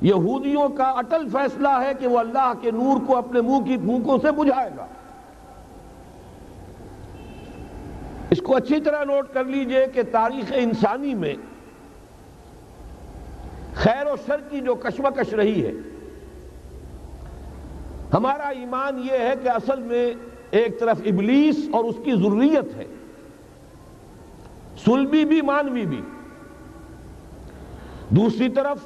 یہودیوں کا اٹل فیصلہ ہے کہ وہ اللہ کے نور کو اپنے منہ کی پھونکوں سے بجھائے گا۔ اس کو اچھی طرح نوٹ کر لیجئے کہ تاریخ انسانی میں خیر و شر کی جو کشمکش رہی ہے، ہمارا ایمان یہ ہے کہ اصل میں ایک طرف ابلیس اور اس کی ذریت ہے، صلبی بھی مانوی بھی، دوسری طرف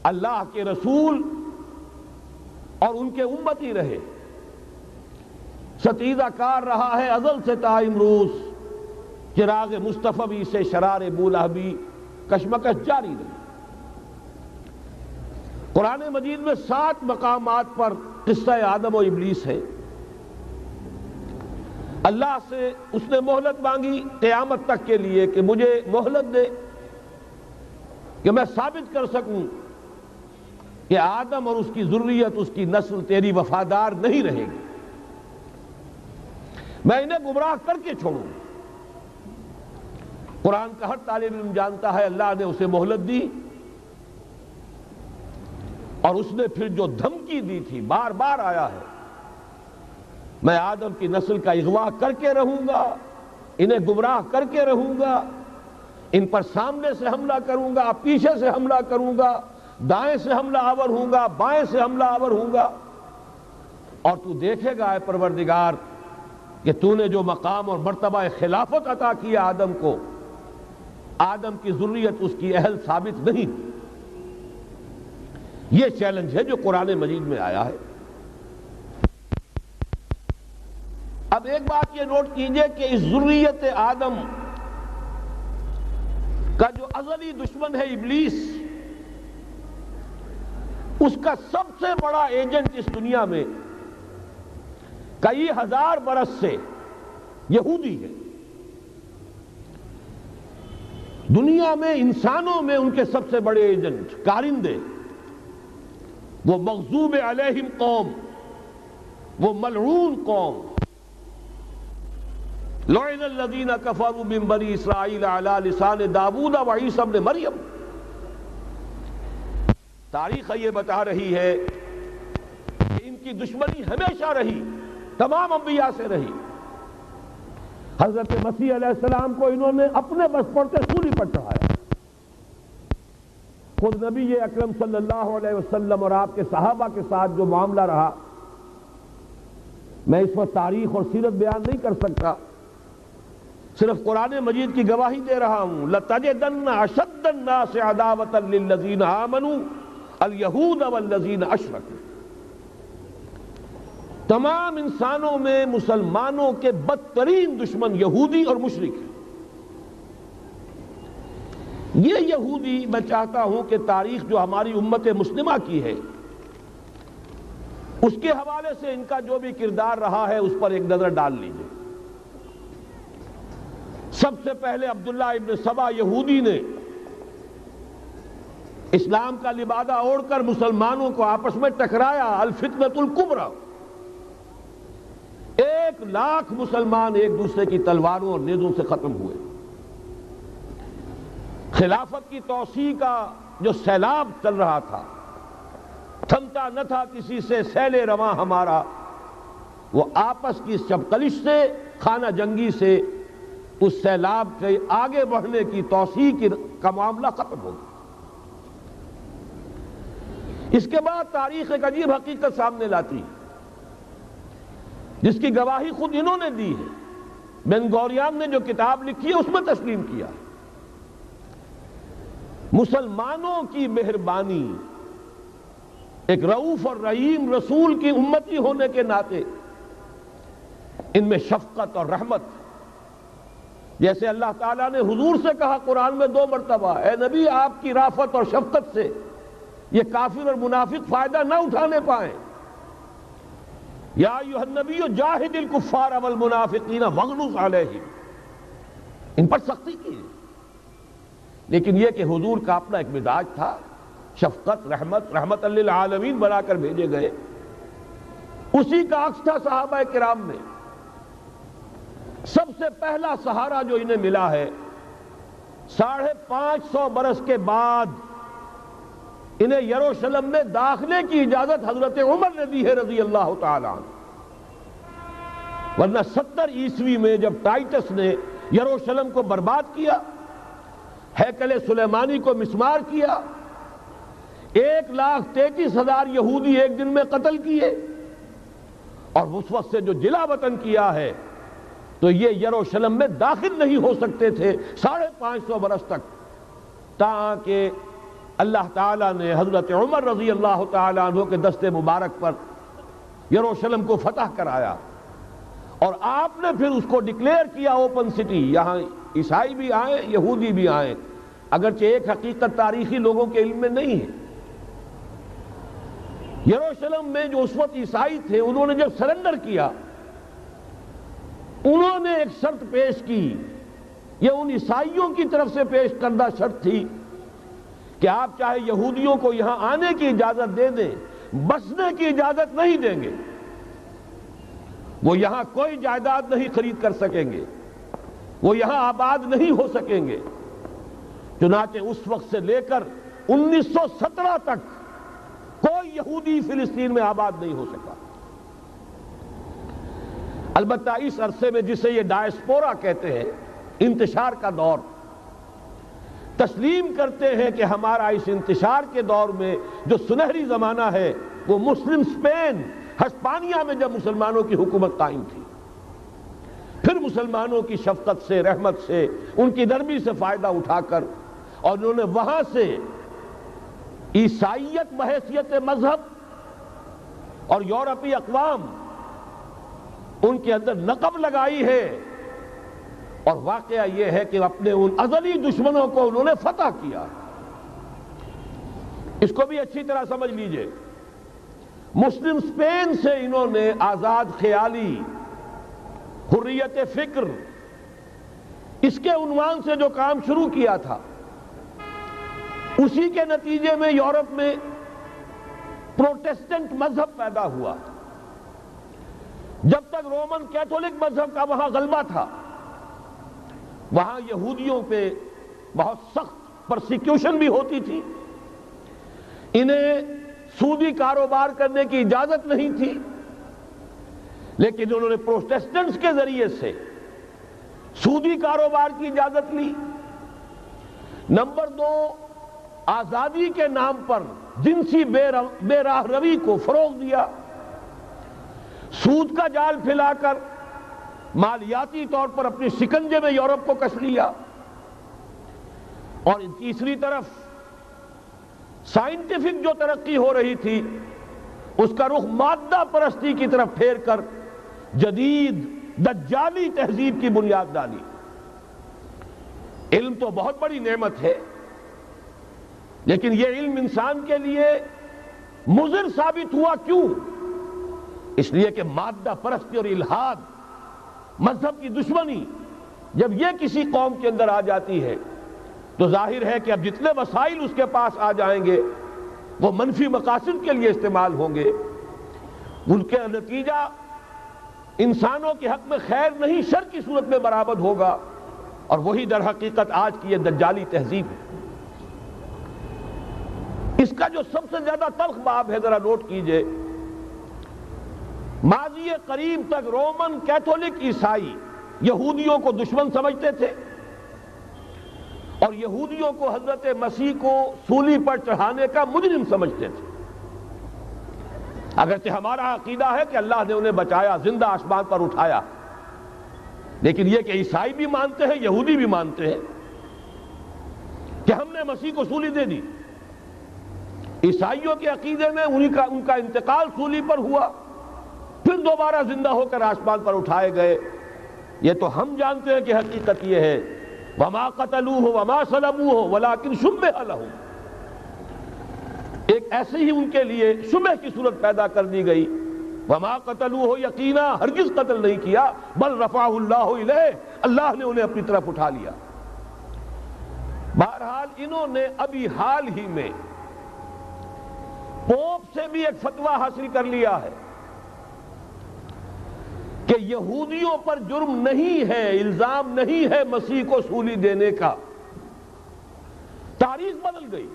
اللہ کے رسول اور ان کے امتی رہے، ستیزہ کار رہا ہے ازل سے تا امروز، چراغ مصطفی سے شرار بولہبی کشمکش جاری رہی۔ قرآن مجید میں 7 مقامات پر قصہ آدم و ابلیس ہے۔ اللہ سے اس نے مہلت مانگی قیامت تک کے لیے کہ مجھے مہلت دے کہ میں ثابت کر سکوں کہ آدم اور اس کی ذریت، اس کی نسل تیری وفادار نہیں رہے گی، میں انہیں گمراہ کر کے چھوڑوں۔ قرآن کا ہر طالب علم جانتا ہے اللہ نے اسے مہلت دی، اور اس نے پھر جو دھمکی دی تھی بار بار آیا ہے، میں آدم کی نسل کا اغوا کر کے رہوں گا، انہیں گمراہ کر کے رہوں گا، ان پر سامنے سے حملہ کروں گا، پیچھے سے حملہ کروں گا، دائیں سے حملہ آور ہوں گا، بائیں سے حملہ آور ہوں گا، اور تو دیکھے گا اے پروردگار کہ تو نے جو مقام اور مرتبہ خلافت عطا کیا آدم کو، آدم کی ذریت اس کی اہل ثابت نہیں۔ یہ چیلنج ہے جو قرآن مجید میں آیا ہے۔ اب ایک بات یہ نوٹ کیجئے کہ اس ذریت آدم کا جو ازلی دشمن ہے ابلیس، اس کا سب سے بڑا ایجنٹ اس دنیا میں کئی ہزار برس سے یہودی ہے۔ دنیا میں انسانوں میں ان کے سب سے بڑے ایجنٹ کارندے، وہ مغضوب علیہم قوم، وہ ملعون قوم، لعن الذین کفروا من بنی اسرائیل علی لسان داؤد و عیسی ابن مریم۔ تاریخ یہ بتا رہی ہے کہ ان کی دشمنی ہمیشہ رہی، تمام انبیاء سے رہی۔ حضرت مسیح علیہ السلام کو انہوں نے اپنے بس پر سے سولی پر چڑھایا۔ خود نبی اکرم صلی اللہ علیہ وسلم اور آپ کے صحابہ کے ساتھ جو معاملہ رہا، میں اس وقت تاریخ اور سیرت بیان نہیں کر سکتا، صرف قرآن مجید کی گواہی دے رہا ہوں۔ لَتَجِدَنَّ أَشَدَّ النَّاسِ عَدَاوَةً لِلَّذِينَ آمَنُوا الْيَهُودَ وَالَّذِينَ أَشْرَكُوا۔ تمام انسانوں میں مسلمانوں کے بدترین دشمن یہودی اور مشرک ہیں۔ یہ یہودی میں چاہتا ہوں کہ تاریخ جو ہماری امت مسلمہ کی ہے، اس کے حوالے سے ان کا جو بھی کردار رہا ہے اس پر ایک نظر ڈال لیجئے۔ سب سے پہلے عبداللہ ابن سبا یہودی نے اسلام کا لبادہ اوڑھ کر مسلمانوں کو آپس میں ٹکرایا، الفتنۃ الکبریٰ۔ 1,00,000 مسلمان ایک دوسرے کی تلواروں اور نیزوں سے ختم ہوئے۔ خلافت کی توسیع کا جو سیلاب چل رہا تھا، تھمتا نہ تھا کسی سے سیل رواں ہمارا، وہ آپس کی چپقلش سے، خانہ جنگی سے اس سیلاب کے آگے بڑھنے کی توسیع کا معاملہ ختم ہو گیا۔ اس کے بعد تاریخ ایک عجیب حقیقت سامنے لاتی ہے، جس کی گواہی خود انہوں نے دی ہے۔ بن گوریان نے جو کتاب لکھی ہے اس میں تسلیم کیا ہے۔ مسلمانوں کی مہربانی، ایک رؤوف اور رحیم رسول کی امتی ہونے کے ناطے ان میں شفقت اور رحمت، جیسے اللہ تعالیٰ نے حضور سے کہا قرآن میں 2 مرتبہ، اے نبی آپ کی رافت اور شفقت سے یہ کافر اور منافق فائدہ نہ اٹھانے پائیں۔ یا ایھا النبی جاہد الکفار والمنافقین واغلظ علیہم، ان پر سختی کی۔ لیکن یہ کہ حضور کا اپنا ایک مزاج تھا، شفقت، رحمت للعالمین بنا کر بھیجے گئے۔ اسی کا عکس تھا صحابہ کرام میں۔ سب سے پہلا سہارا جو انہیں ملا ہے 550 برس کے بعد انہیں یروشلم میں داخلے کی اجازت حضرت عمر نے دی ہے رضی اللہ تعالی عنہ، ورنہ 70 عیسوی میں جب ٹائٹس نے یروشلم کو برباد کیا، ہیکل سلیمانی کو مسمار کیا، 1,33,000 یہودی ایک دن میں قتل کیے، اور اس وقت سے جو جلا وطن کیا ہے تو یہ یروشلم میں داخل نہیں ہو سکتے تھے 550 برس تک، تاکہ اللہ تعالیٰ نے حضرت عمر رضی اللہ تعالیٰ عنہ کے دست مبارک پر یروشلم کو فتح کرایا، اور آپ نے پھر اس کو ڈکلیئر کیا اوپن سٹی۔ یہاں عیسائی بھی آئیں، یہودی بھی آئیں، اگرچہ ایک حقیقت تاریخی لوگوں کے علم میں نہیں ہے۔ یروشلم میں جو اس وقت عیسائی تھے، انہوں نے جب سرنڈر کیا، انہوں نے ایک شرط پیش کی، یہ ان عیسائیوں کی طرف سے پیش کردہ شرط تھی کہ آپ چاہے یہودیوں کو یہاں آنے کی اجازت دے دیں، بسنے کی اجازت نہیں دیں گے، وہ یہاں کوئی جائیداد نہیں خرید کر سکیں گے، وہ یہاں آباد نہیں ہو سکیں گے۔ چنانچہ اس وقت سے لے کر 1917 تک کوئی یہودی فلسطین میں آباد نہیں ہو سکا۔ البتہ اس عرصے میں جسے یہ ڈائسپورا کہتے ہیں، انتشار کا دور، تسلیم کرتے ہیں کہ ہمارا اس انتشار کے دور میں جو سنہری زمانہ ہے وہ مسلم اسپین، ہسپانیہ میں جب مسلمانوں کی حکومت قائم تھی، پھر مسلمانوں کی شفقت سے، رحمت سے، ان کی نرمی سے فائدہ اٹھا کر، اور انہوں نے وہاں سے عیسائیت بحیثیت مذہب اور یورپی اقوام ان کے اندر نقب لگائی ہے، اور واقعہ یہ ہے کہ اپنے ان ازلی دشمنوں کو انہوں نے فتح کیا۔ اس کو بھی اچھی طرح سمجھ لیجئے، مسلم اسپین سے انہوں نے آزاد خیالی، حریت فکر، اس کے عنوان سے جو کام شروع کیا تھا، اسی کے نتیجے میں یورپ میں پروٹسٹنٹ مذہب پیدا ہوا۔ جب تک رومن کیتھولک مذہب کا وہاں غلبہ تھا، وہاں یہودیوں پہ بہت سخت پرسیکیوشن بھی ہوتی تھی، انہیں سودی کاروبار کرنے کی اجازت نہیں تھی، لیکن انہوں نے پروٹسٹنٹس کے ذریعے سے سودی کاروبار کی اجازت لی۔ نمبر 2، آزادی کے نام پر جنسی بے راہ روی کو فروغ دیا، سود کا جال پھیلا کر مالیاتی طور پر اپنے شکنجے میں یورپ کو کس لیا، اور تیسری طرف سائنٹیفک جو ترقی ہو رہی تھی اس کا رخ مادہ پرستی کی طرف پھیر کر جدید دجالی تہذیب کی بنیاد ڈالی۔ علم تو بہت بڑی نعمت ہے، لیکن یہ علم انسان کے لیے مضر ثابت ہوا کیوں؟ اس لیے کہ مادہ پرستی اور الحاد، مذہب کی دشمنی جب یہ کسی قوم کے اندر آ جاتی ہے تو ظاہر ہے کہ اب جتنے وسائل اس کے پاس آ جائیں گے وہ منفی مقاصد کے لیے استعمال ہوں گے، ان کے نتیجہ انسانوں کے حق میں خیر نہیں شر کی صورت میں برآمد ہوگا، اور وہی در حقیقت آج کی یہ دجالی تہذیب ہے۔ اس کا جو سب سے زیادہ تلخ باب ہے، ذرا نوٹ کیجئے، ماضی قریب تک رومن کیتھولک عیسائی یہودیوں کو دشمن سمجھتے تھے، اور یہودیوں کو حضرت مسیح کو سولی پر چڑھانے کا مجرم سمجھتے تھے۔ اگرچہ ہمارا عقیدہ ہے کہ اللہ نے انہیں بچایا، زندہ آسمان پر اٹھایا، لیکن یہ کہ عیسائی بھی مانتے ہیں، یہودی بھی مانتے ہیں کہ ہم نے مسیح کو سولی دے دی۔ عیسائیوں کے عقیدے میں ان کا انتقال سولی پر ہوا، پھر دوبارہ زندہ ہو کر آسمان پر اٹھائے گئے۔ یہ تو ہم جانتے ہیں کہ حقیقت یہ ہے، وَمَا قَتَلُوهُ وَمَا صَلَبُوهُ وَلَٰكِنْ شُبِّهَ لَهُمْ، ایک ایسے ہی ان کے لیے شبہ کی صورت پیدا کر دی گئی۔ وَمَا قَتَلُوهُ، یقینا ہرگز قتل نہیں کیا، بل رفعہ اللہ الیہ، اللہ نے انہیں اپنی طرف اٹھا لیا۔ بہرحال انہوں نے ابھی حال ہی میں پوپ سے بھی ایک فتویٰ حاصل کر لیا ہے کہ یہودیوں پر جرم نہیں ہے، الزام نہیں ہے مسیح کو سولی دینے کا۔ تاریخ بدل گئی،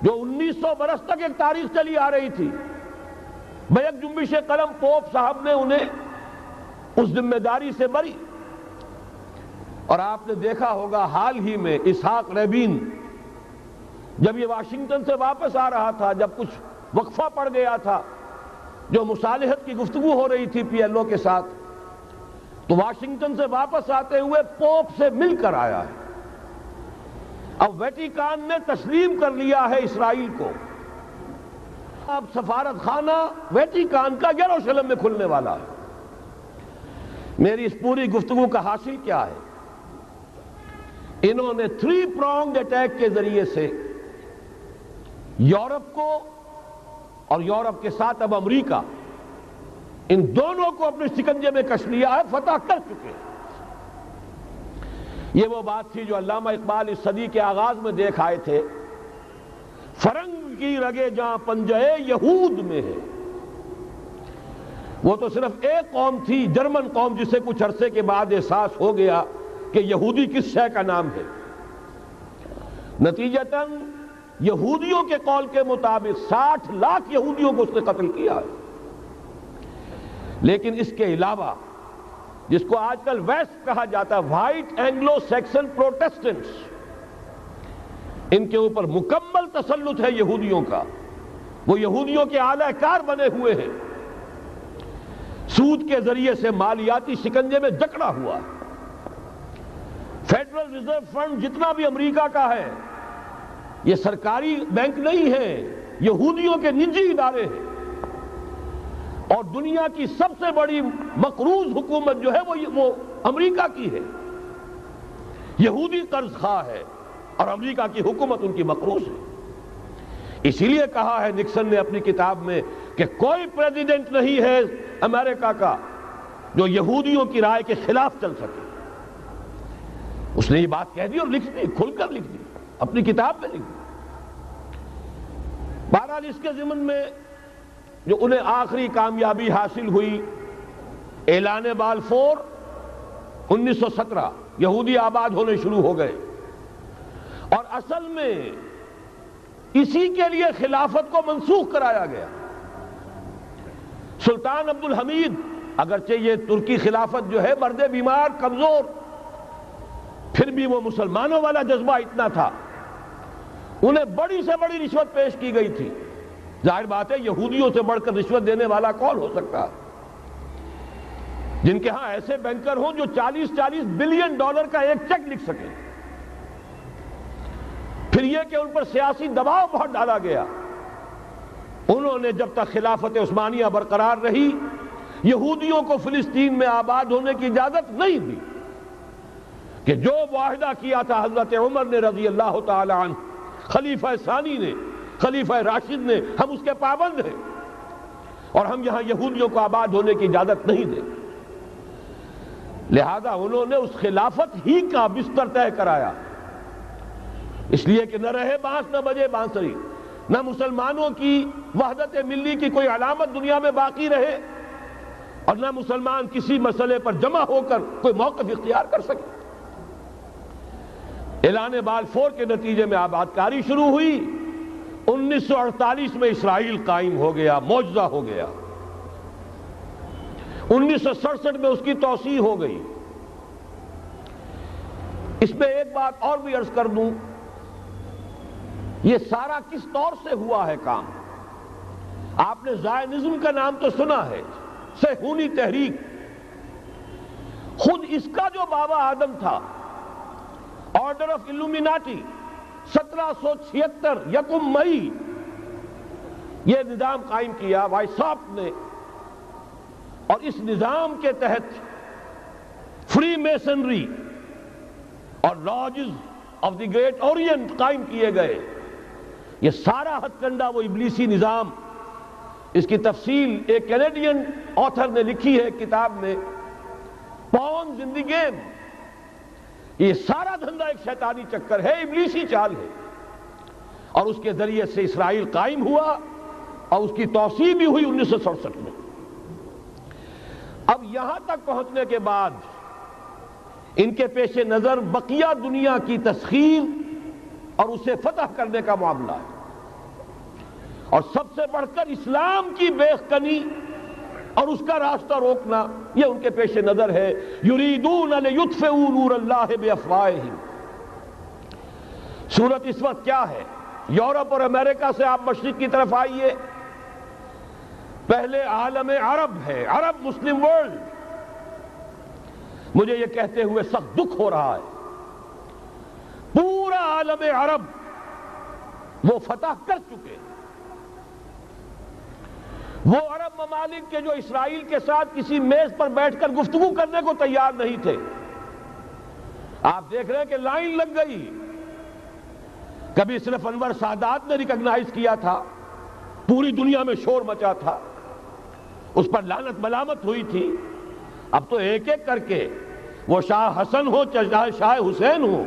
جو 1900 برس تک ایک تاریخ چلی آ رہی تھی، بیک جنبش قلم پوپ صاحب نے انہیں اس ذمہ داری سے بری۔ اور آپ نے دیکھا ہوگا حال ہی میں اسحاق ریبین جب یہ واشنگٹن سے واپس آ رہا تھا، جب کچھ وقفہ پڑ گیا تھا، جو مصالحت کی گفتگو ہو رہی تھی پی ایل او کے ساتھ، تو واشنگٹن سے واپس آتے ہوئے پوپ سے مل کر آیا ہے۔ اب ویٹیکان نے تسلیم کر لیا ہے اسرائیل کو، اب سفارت خانہ ویٹیکان کا یروشلم میں کھلنے والا ہے۔ میری اس پوری گفتگو کا حاصل کیا ہے؟ انہوں نے 3 pronged اٹیک کے ذریعے سے یورپ کو اور یورپ کے ساتھ اب امریکہ، ان دونوں کو اپنے شکنجے میں کش لیا ہے، فتح کر چکے ہیں۔ یہ وہ بات تھی جو علامہ اقبال اس صدی کے آغاز میں دیکھ آئے تھے، فرنگ کی رگے جہاں پنجے یہود میں ہے۔ وہ تو صرف ایک قوم تھی، جرمن قوم، جسے کچھ عرصے کے بعد احساس ہو گیا کہ یہودی کس شے کا نام ہے۔ نتیجتاً یہودیوں کے قول کے مطابق 60 لاکھ یہودیوں کو اس نے قتل کیا ہے۔ لیکن اس کے علاوہ جس کو آج کل ویسٹ کہا جاتا ہے، وائٹ اینگلو سیکسن پروٹیسٹنٹس، ان کے اوپر مکمل تسلط ہے یہودیوں کا۔ وہ یہودیوں کے اعلی کار بنے ہوئے ہیں، سود کے ذریعے سے مالیاتی شکنجے میں جکڑا ہوا ہے۔ فیڈرل ریزرو فنڈ جتنا بھی امریکہ کا ہے، یہ سرکاری بینک نہیں ہے، یہودیوں کے نجی ادارے ہیں۔ اور دنیا کی سب سے بڑی مقروض حکومت جو ہے وہ امریکہ کی ہے، یہودی قرض خواہ ہے، اور امریکہ کی حکومت ان کی مقروض ہے۔ اسی لیے کہا ہے نکسن نے اپنی کتاب میں کہ کوئی پریزیڈنٹ نہیں ہے امریکہ کا جو یہودیوں کی رائے کے خلاف چل سکے۔ اس نے یہ بات کہہ دی اور لکھ دی، کھل کر لکھ دی، اپنی کتاب میں لکھ دی۔ بہرحال اس کے ضمن میں جو انہیں آخری کامیابی حاصل ہوئی، اعلان بالفور 1917، یہودی آباد ہونے شروع ہو گئے، اور اصل میں اسی کے لیے خلافت کو منسوخ کرایا گیا۔ سلطان عبد الحمید، اگرچہ یہ ترکی خلافت جو ہے مرد بیمار کمزور، پھر بھی وہ مسلمانوں والا جذبہ اتنا تھا، انہیں بڑی سے بڑی رشوت پیش کی گئی تھی۔ ظاہر بات ہے یہودیوں سے بڑھ کر رشوت دینے والا کون ہو سکتا ہے؟ جن کے ہاں ایسے بینکر ہوں جو 40 بلین ڈالر کا ایک چیک لکھ سکیں۔ پھر یہ کہ ان پر سیاسی دباؤ بہت ڈالا گیا۔ انہوں نے جب تک خلافت عثمانیہ برقرار رہی، یہودیوں کو فلسطین میں آباد ہونے کی اجازت نہیں دی، کہ جو معاہدہ کیا تھا حضرت عمر نے رضی اللہ تعالی عنہ، خلیفہ ثانی نے، خلیفہ راشد نے، ہم اس کے پابند ہیں، اور ہم یہاں یہودیوں کو آباد ہونے کی اجازت نہیں دیں۔ لہذا انہوں نے اس خلافت ہی کا بستر طے کرایا، اس لیے کہ نہ رہے بانس نہ بجے بانسری، نہ مسلمانوں کی وحدت ملی کی کوئی علامت دنیا میں باقی رہے، اور نہ مسلمان کسی مسئلے پر جمع ہو کر کوئی موقف اختیار کر سکے۔ اعلان بالفور کے نتیجے میں آباد کاری شروع ہوئی۔ 1948 میں اسرائیل قائم ہو گیا، معجزہ ہو گیا۔ 1967 میں اس کی توسیع ہو گئی۔ اس میں ایک بات اور بھی عرض کر دوں، یہ سارا کس طور سے ہوا ہے کام؟ آپ نے زائنزم کا نام تو سنا ہے، صہیونی تحریک۔ خود اس کا جو بابا آدم تھا، آرڈر آف الومیناٹی، 1776 یکم مئی یہ نظام قائم کیا وائساپ نے، اور اس نظام کے تحت فری میسنری اور lodges of the great Orient قائم کیے گئے۔ یہ سارا ہتھ کنڈا وہ ابلیسی نظام، اس کی تفصیل ایک کینیڈین آتھر نے لکھی ہے کتاب میں، پاونز ان دی گیم۔ یہ سارا دھندا ایک شیطانی چکر ہے، ابلیسی چال ہے، اور اس کے ذریعے سے اسرائیل قائم ہوا، اور اس کی توسیع بھی ہوئی 1967 میں۔ اب یہاں تک پہنچنے کے بعد ان کے پیش نظر بقیہ دنیا کی تسخیر اور اسے فتح کرنے کا معاملہ ہے۔ اور سب سے بڑھ کر اسلام کی بیخکنی اور اس کا راستہ روکنا، یہ ان کے پیش نظر ہے۔ یریدون لیطفئوا نور اللہ بافواہہم۔ صورت اس وقت کیا ہے؟ یورپ اور امریکہ سے آپ مشرق کی طرف آئیے، پہلے عالم عرب ہے، عرب مسلم ورلڈ۔ مجھے یہ کہتے ہوئے سخت دکھ ہو رہا ہے، پورا عالم عرب وہ فتح کر چکے، وہ عرب ممالک کے جو اسرائیل کے ساتھ کسی میز پر بیٹھ کر گفتگو کرنے کو تیار نہیں تھے، آپ دیکھ رہے ہیں کہ لائن لگ گئی۔ کبھی صرف انور سادات نے ریکگنائز کیا تھا، پوری دنیا میں شور مچا تھا، اس پر لعنت ملامت ہوئی تھی۔ اب تو ایک ایک کر کے، وہ شاہ حسن ہو چاہے شاہ حسین ہو،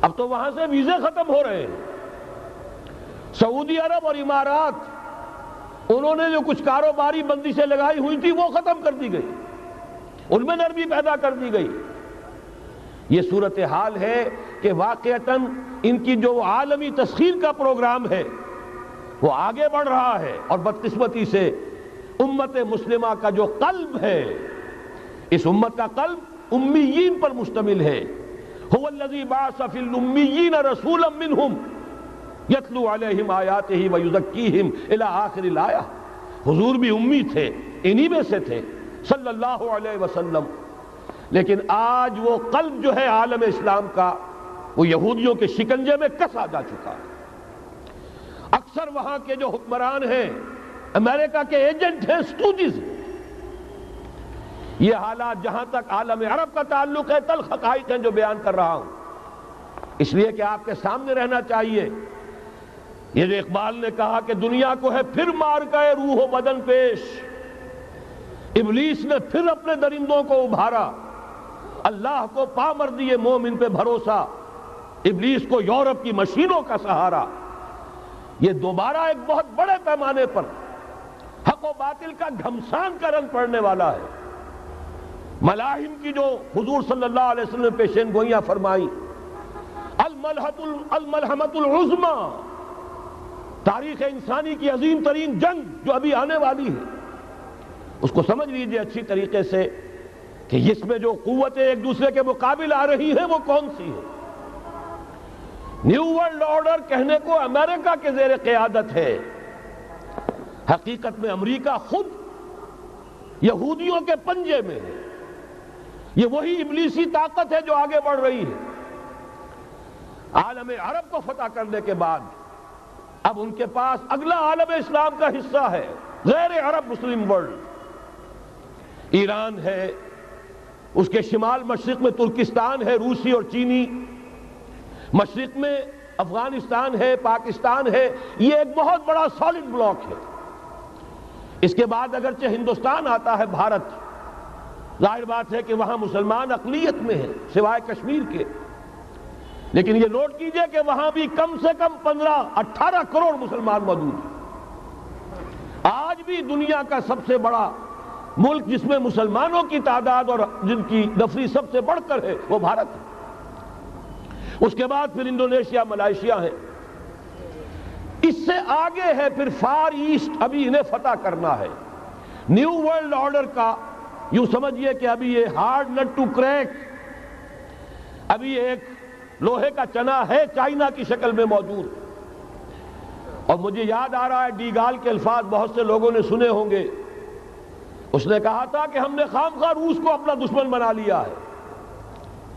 اب تو وہاں سے ویزے ختم ہو رہے ہیں۔ سعودی عرب اور امارات، انہوں نے جو کچھ کاروباری بندشیں لگائی ہوئی تھی وہ ختم کر دی گئی، ان میں نرمی پیدا کر دی گئی۔ یہ صورتحال ہے کہ واقعتاً ان کی جو عالمی تسخیر کا پروگرام ہے وہ آگے بڑھ رہا ہے، اور بدقسمتی سے امت مسلمہ کا جو قلب ہے، اس امت کا قلب امیین پر مشتمل ہے۔ هو الذی بعث فی الامیین رسولا منہم یتلو علیہم آیاتہ ویزکیہم الی آخر الآیہ۔ حضور بھی امی تھے، انہی میں سے تھے صلی اللہ علیہ وسلم۔ لیکن آج وہ قلب جو ہے عالم اسلام کا، وہ یہودیوں کے شکنجے میں کسا جا چکا ہے۔ اکثر وہاں کے جو حکمران ہیں، امریکہ کے ایجنٹ ہیں، سٹوجز۔ یہ حالات جہاں تک عالم عرب کا تعلق ہے، تلخ حقائق ہیں جو بیان کر رہا ہوں، اس لیے کہ آپ کے سامنے رہنا چاہیے۔ یہ جو اقبال نے کہا کہ دنیا کو ہے پھر مار گئے روح و بدن پیش، ابلیس نے پھر اپنے درندوں کو ابھارا، اللہ کو پا مر دیے مومن پہ بھروسہ، ابلیس کو یورپ کی مشینوں کا سہارا۔ یہ دوبارہ ایک بہت بڑے پیمانے پر حق و باطل کا گھمسان کا رنگ پڑنے والا ہے۔ ملاحم کی جو حضور صلی اللہ علیہ وسلم نے پیشین گوئیاں فرمائی، الملحمۃ العظمیٰ، تاریخ انسانی کی عظیم ترین جنگ جو ابھی آنے والی ہے، اس کو سمجھ لیجئے اچھی طریقے سے کہ اس میں جو قوتیں ایک دوسرے کے مقابل آ رہی ہیں وہ کون سی ہیں۔ نیو ورلڈ آرڈر کہنے کو امریکہ کے زیر قیادت ہے، حقیقت میں امریکہ خود یہودیوں کے پنجے میں ہے۔ یہ وہی ابلیسی طاقت ہے جو آگے بڑھ رہی ہے۔ عالم عرب کو فتح کرنے کے بعد اب ان کے پاس اگلا عالم اسلام کا حصہ ہے، غیر عرب مسلم ورلڈ۔ ایران ہے، اس کے شمال مشرق میں ترکستان ہے، روسی اور چینی، مشرق میں افغانستان ہے، پاکستان ہے۔ یہ ایک بہت بڑا سالڈ بلاک ہے۔ اس کے بعد اگرچہ ہندوستان آتا ہے، بھارت، ظاہر بات ہے کہ وہاں مسلمان اقلیت میں ہیں سوائے کشمیر کے، لیکن یہ نوٹ کیجئے کہ وہاں بھی کم سے کم 15-18 کروڑ مسلمان موجود ہیں۔ آج بھی دنیا کا سب سے بڑا ملک جس میں مسلمانوں کی تعداد اور جن کی نفری سب سے بڑھ کر ہے وہ بھارت ہے۔ اس کے بعد پھر انڈونیشیا، ملائیشیا ہے، اس سے آگے ہے پھر فار ایسٹ، ابھی انہیں فتح کرنا ہے۔ نیو ورلڈ آرڈر کا یوں سمجھئے کہ ابھی یہ ہارڈ نٹ ٹو کریک، ابھی ایک لوہے کا چنا ہے چائنا کی شکل میں موجود۔ اور مجھے یاد آ رہا ہے ڈی گال کے الفاظ بہت سے لوگوں نے سنے ہوں گے، اس نے کہا تھا کہ ہم نے خام خواہ روس کو اپنا دشمن بنا لیا ہے،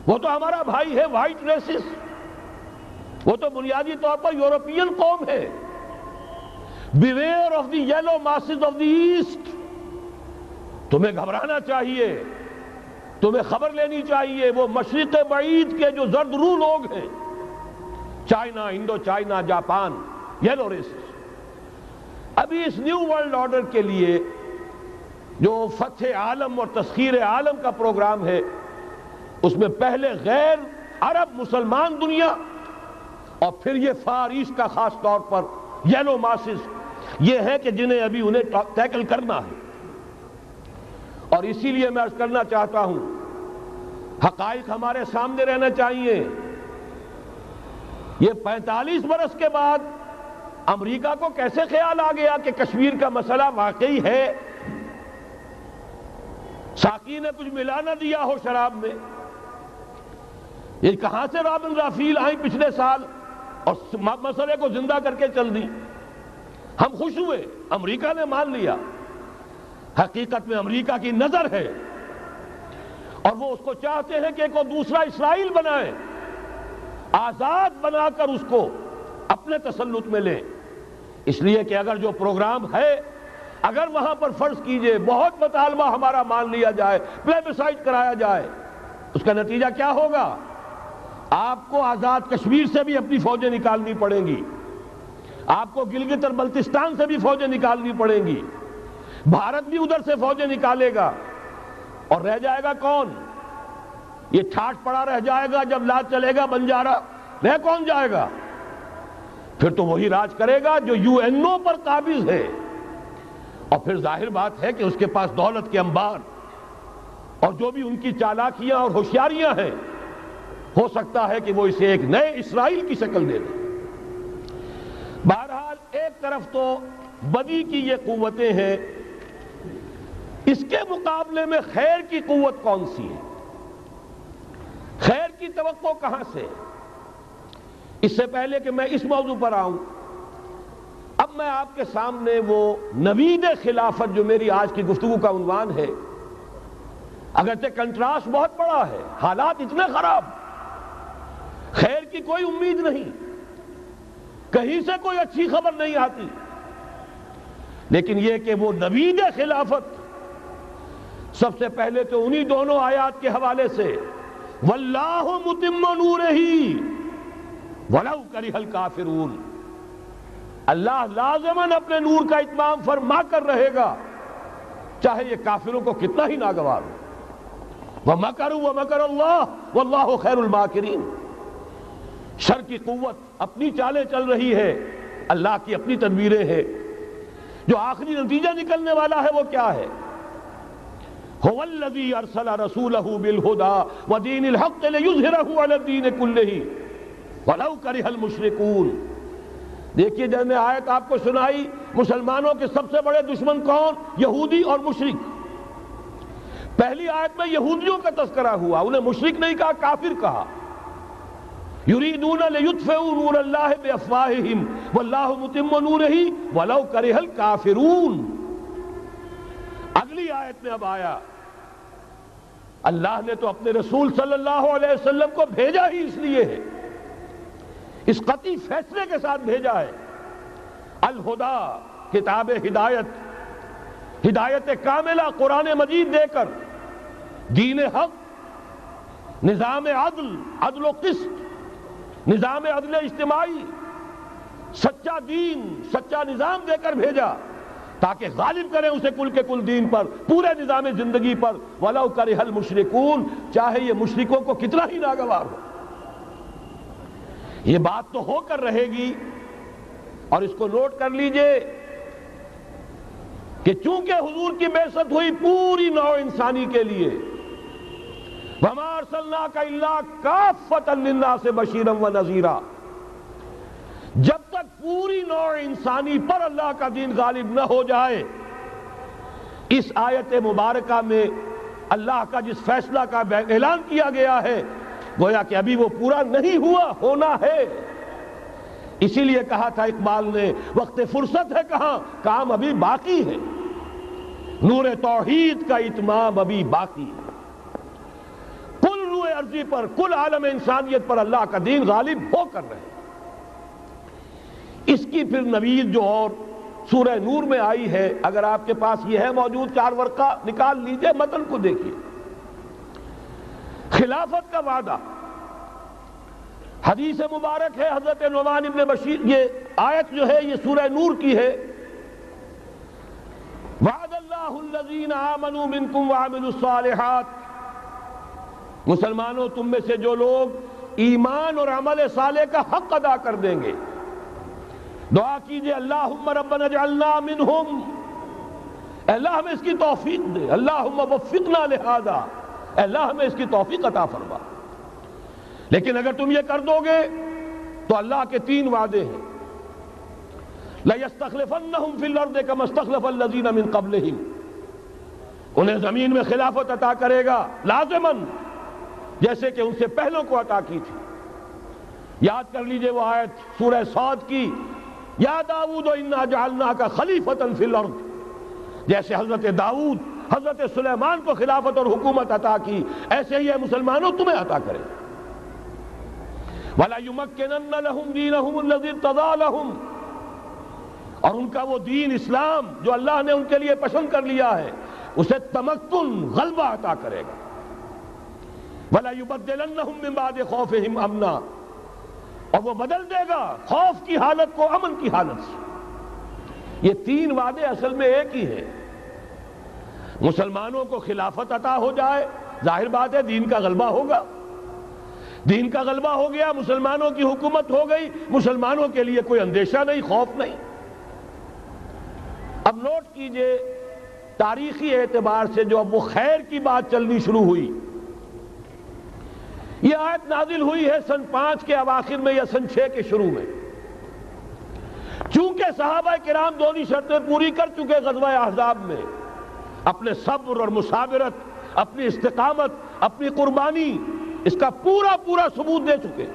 وہ تو ہمارا بھائی ہے، وائٹ ریسس، وہ تو بنیادی طور پر یورپین قوم ہے۔ Beware of the yellow masses of the East, تمہیں گھبرانا چاہیے، تمہیں خبر لینی چاہیے، وہ مشرق بعید کے جو زرد رو لوگ ہیں، China, Indo China, Japan, yellow races. ابھی اس نیو ورلڈ آرڈر کے لیے جو فتح عالم اور تسخیر عالم کا پروگرام ہے، اس میں پہلے غیر عرب مسلمان دنیا اور پھر یہ فار ایسٹ کا خاص طور پر یلو ماسز، یہ ہے کہ جنہیں ابھی انہیں ٹیکل کرنا ہے۔ اور اسی لیے میں عرض کرنا چاہتا ہوں، حقائق ہمارے سامنے رہنا چاہیے۔ یہ 45 برس کے بعد امریکہ کو کیسے خیال آ گیا کہ کشمیر کا مسئلہ واقعی ہے؟ ساقی نے کچھ ملا نہ دیا ہو شراب میں؟ یہ کہاں سے رابن رافیل آئیں پچھلے سال اور مسئلے کو زندہ کر کے چل دی؟ ہم خوش ہوئے، امریکہ نے مان لیا۔ حقیقت میں امریکہ کی نظر ہے اور وہ اس کو چاہتے ہیں کہ ایک اور دوسرا اسرائیل بنائیں، آزاد بنا کر اس کو اپنے تسلط میں لیں۔ اس لیے کہ اگر جو پروگرام ہے، اگر وہاں پر فرض کیجئے بہت مطالبہ ہمارا مان لیا جائے، پلیبسائٹ کرایا جائے، اس کا نتیجہ کیا ہوگا؟ آپ کو آزاد کشمیر سے بھی اپنی فوجیں نکالنی پڑیں گی، آپ کو گلگت اور بلتستان سے بھی فوجیں نکالنی پڑیں گی، بھارت بھی ادھر سے فوجیں نکالے گا، اور رہ جائے گا کون؟ یہ ٹھاٹ پڑا رہ جائے گا۔ جب لاج چلے گا بنجارا، رہ کون جائے گا؟ پھر تو وہی راج کرے گا جو یو این او پر قابض ہے، اور پھر ظاہر بات ہے کہ اس کے پاس دولت کے انبار اور جو بھی ان کی چالاکیاں اور ہوشیاریاں ہیں، ہو سکتا ہے کہ وہ اسے ایک نئے اسرائیل کی شکل دے دیں۔ بہرحال ایک طرف تو بدی کی یہ قوتیں ہیں، اس کے مقابلے میں خیر کی قوت کون سی ہے؟ خیر کی توقع کہاں سے؟ اس سے پہلے کہ میں اس موضوع پر آؤں، اب میں آپ کے سامنے وہ نوید خلافت جو میری آج کی گفتگو کا عنوان ہے، اگرچہ کنٹراسٹ بہت بڑا ہے، حالات اتنے خراب، خیر کی کوئی امید نہیں، کہیں سے کوئی اچھی خبر نہیں آتی، لیکن یہ کہ وہ نوید خلافت سب سے پہلے تو انہی دونوں آیات کے حوالے سے واللہ متم نورہ ولو کرہ الکافرون، اللہ لازماً اپنے نور کا اتمام فرما کر رہے گا چاہے یہ کافروں کو کتنا ہی ناگوار ہو۔ وَمَكَرُوا وَمَكَرَ اللَّهُ وَاللَّهُ خَيْرُ الْمَاكِرِينَ، شر کی قوت اپنی چالیں چل رہی ہے، اللہ کی اپنی تدبیریں ہیں، جو آخری نتیجہ نکلنے والا ہے وہ کیا ہے؟ هو الذي ارسل رسوله بالهدى ودين الحق ليظهره على الدين كله ولو كره المشركون۔ دیکھیے جب میں آیت آپ کو سنائی، مسلمانوں کے سب سے بڑے دشمن کون؟ یہودی اور مشرک۔ پہلی آیت میں یہودیوں کا تذکرہ ہوا، انہیں مشرک نہیں کہا، کافر کہا۔ یریدون لیطفئوا نور اللہ بافواہہم واللہ متم نورہ ولو کرہ الکافرون۔ اگلی آیت میں اب آیا، اللہ نے تو اپنے رسول صلی اللہ علیہ وسلم کو بھیجا ہی اس لیے ہے، اس قطعی فیصلے کے ساتھ بھیجا ہے، الہدا، کتاب ہدایت، ہدایت کاملہ قرآن مجید دے کر، دین حق، نظام عدل، عدل و قسط، نظام عدل اجتماعی، سچا دین، سچا نظام دے کر بھیجا تاکہ غالب کریں اسے کل کے کل دین پر، پورے نظام زندگی پر، وَلَوْ كَرِهَ الْمُشْرِكُونَ، چاہے یہ مشرکوں کو کتنا ہی ناگوار ہو۔ یہ بات تو ہو کر رہے گی، اور اس کو نوٹ کر لیجئے کہ چونکہ حضور کی بعثت ہوئی پوری نوع انسانی کے لیے، وَمَا أَرْسَلْنَاكَ إِلَّا كَافَّةً لِلنَّاسِ بَشِيرًا وَنَذِيرًا، جب تک پوری نوع انسانی پر اللہ کا دین غالب نہ ہو جائے، اس آیت مبارکہ میں اللہ کا جس فیصلہ کا اعلان کیا گیا ہے، گویا کہ ابھی وہ پورا نہیں ہوا، ہونا ہے۔ اسی لیے کہا تھا اقبال نے، وقت فرصت ہے کہاں، کام ابھی باقی ہے، نور توحید کا اتمام ابھی باقی ہے، کل روئے ارضی پر، کل عالم انسانیت پر اللہ کا دین غالب ہو کر رہے۔ اس کی پھر نوید جو اور سورہ نور میں آئی ہے، اگر آپ کے پاس یہ ہے موجود، 4 ورقہ نکال لیجئے، متن کو دیکھیے۔ خلافت کا وعدہ، حدیث مبارک ہے حضرت نعمان ابن بشیر، یہ آیت جو ہے یہ سورہ نور کی ہے، وعد اللہ الذین آمنوا منکم وعملوا الصالحات، مسلمانوں تم میں سے جو لوگ ایمان اور عمل صالح کا حق ادا کر دیں گے، دعا کیجئے اللہم ربنا اجعلنا منہم، اللہ ہمیں اس کی توفیق دے، اللہم وفقنا لہذا، اللہ ہمیں اس کی توفیق عطا فرما۔ لیکن اگر تم یہ کر دو گے تو اللہ کے 3 وعدے ہیں۔ لَيَسْتَخْلِفَنَّهُمْ فِي الْأَرْضِ كَمَا اسْتَخْلَفَ الَّذِينَ مِنْ قَبْلِهِمْ، انہیں زمین میں خلافت عطا کرے گا لازماً، جیسے کہ ان سے پہلوں کو عطا کی تھی۔ یاد کر لیجئے وہ آیت سورہ صاد کی، یا داؤد انا جعلناک خلیفۃ فی الارض، جیسے حضرت داؤد حضرت سلیمان کو خلافت اور حکومت عطا کی، ایسے ہی ہے مسلمانوں تمہیں عطا کرے۔ وَلَا يُمَكِّنَنَّ لَهُمْ دِينَهُمُ الَّذِي ارْتَضَىٰ لَهُمْ، اور ان کا وہ دین اسلام جو اللہ نے ان کے لیے پسند کر لیا ہے اسے تمکن غلبہ عطا کرے گا۔ وَلَا يُبَدِّلَنَّهُمْ مِن بَعْدِ خَوْفِهِمْ أَمْنًا، اور وہ بدل دے گا خوف کی حالت کو امن کی حالت سے۔ یہ تین وعدے اصل میں ایک ہی ہیں۔ مسلمانوں کو خلافت عطا ہو جائے، ظاہر بات ہے دین کا غلبہ ہوگا، دین کا غلبہ ہو گیا، مسلمانوں کی حکومت ہو گئی، مسلمانوں کے لیے کوئی اندیشہ نہیں، خوف نہیں۔ اب نوٹ کیجئے تاریخی اعتبار سے جو اب وہ خیر کی بات چلنی شروع ہوئی، یہ آیت نازل ہوئی ہے سن 5 کے اواخر میں یا سن 6 کے شروع میں۔ چونکہ صحابہ کرام دونوں شرطیں پوری کر چکے غزوہ احزاب میں، اپنے صبر اور مصابرت، اپنی استقامت، اپنی قربانی، اس کا پورا پورا ثبوت دے چکے،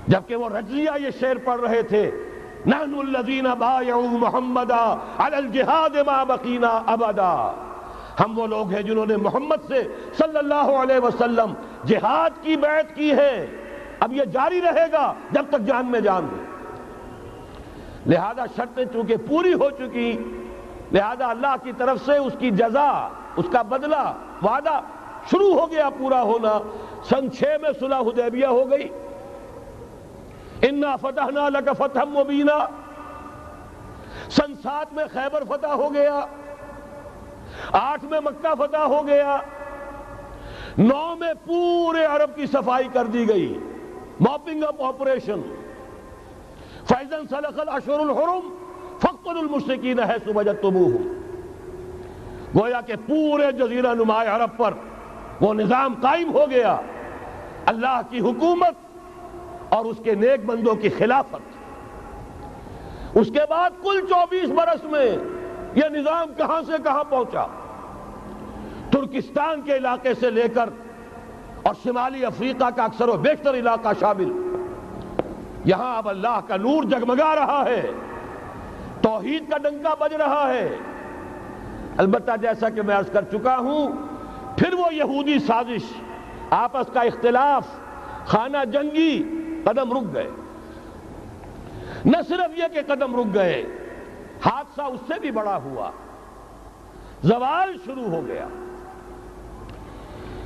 جبکہ وہ رجزیہ یہ شعر پڑھ رہے تھے، نحن الذین بایعوا محمدا علی الجہاد ما بقینا ابدا، ہم وہ لوگ ہیں جنہوں نے محمد سے صلی اللہ علیہ وسلم جہاد کی بیعت کی ہے، اب یہ جاری رہے گا جب تک جان میں جان ہے۔ لہذا شرطیں چونکہ پوری ہو چکی، لہذا اللہ کی طرف سے اس کی جزا، اس کا بدلہ، وعدہ شروع ہو گیا پورا ہونا۔ سن 6 میں صلح حدیبیہ ہو گئی، انا فتحنا لک فتحا مبینا، سن 7 میں خیبر فتح ہو گیا، 8 میں مکہ فتح ہو گیا، 9 میں پورے عرب کی صفائی کر دی گئی، موپنگ اپ آپریشن، فَإِذَا انْسَلَخَ الْأَشْهُرُ الْحُرُمُ فَاقْتُلُوا الْمُشْرِكِينَ حَيْثُ وَجَدتُّمُوهُمْ، گویا کہ پورے جزیرہ نما عرب پر وہ نظام قائم ہو گیا، اللہ کی حکومت اور اس کے نیک بندوں کی خلافت۔ اس کے بعد کل 24 برس میں یہ نظام کہاں سے کہاں پہنچا، ترکستان کے علاقے سے لے کر اور شمالی افریقہ کا اکثر و بیشتر علاقہ شامل، یہاں اب اللہ کا نور جگمگا رہا ہے، توحید کا ڈنکا بج رہا ہے۔ البتہ جیسا کہ میں عرض کر چکا ہوں، پھر وہ یہودی سازش، آپس کا اختلاف، خانہ جنگی قدم رک گئے۔ نہ صرف یہ کہ قدم رک گئے، حادثہ اس سے بھی بڑا ہوا، زوال شروع ہو گیا۔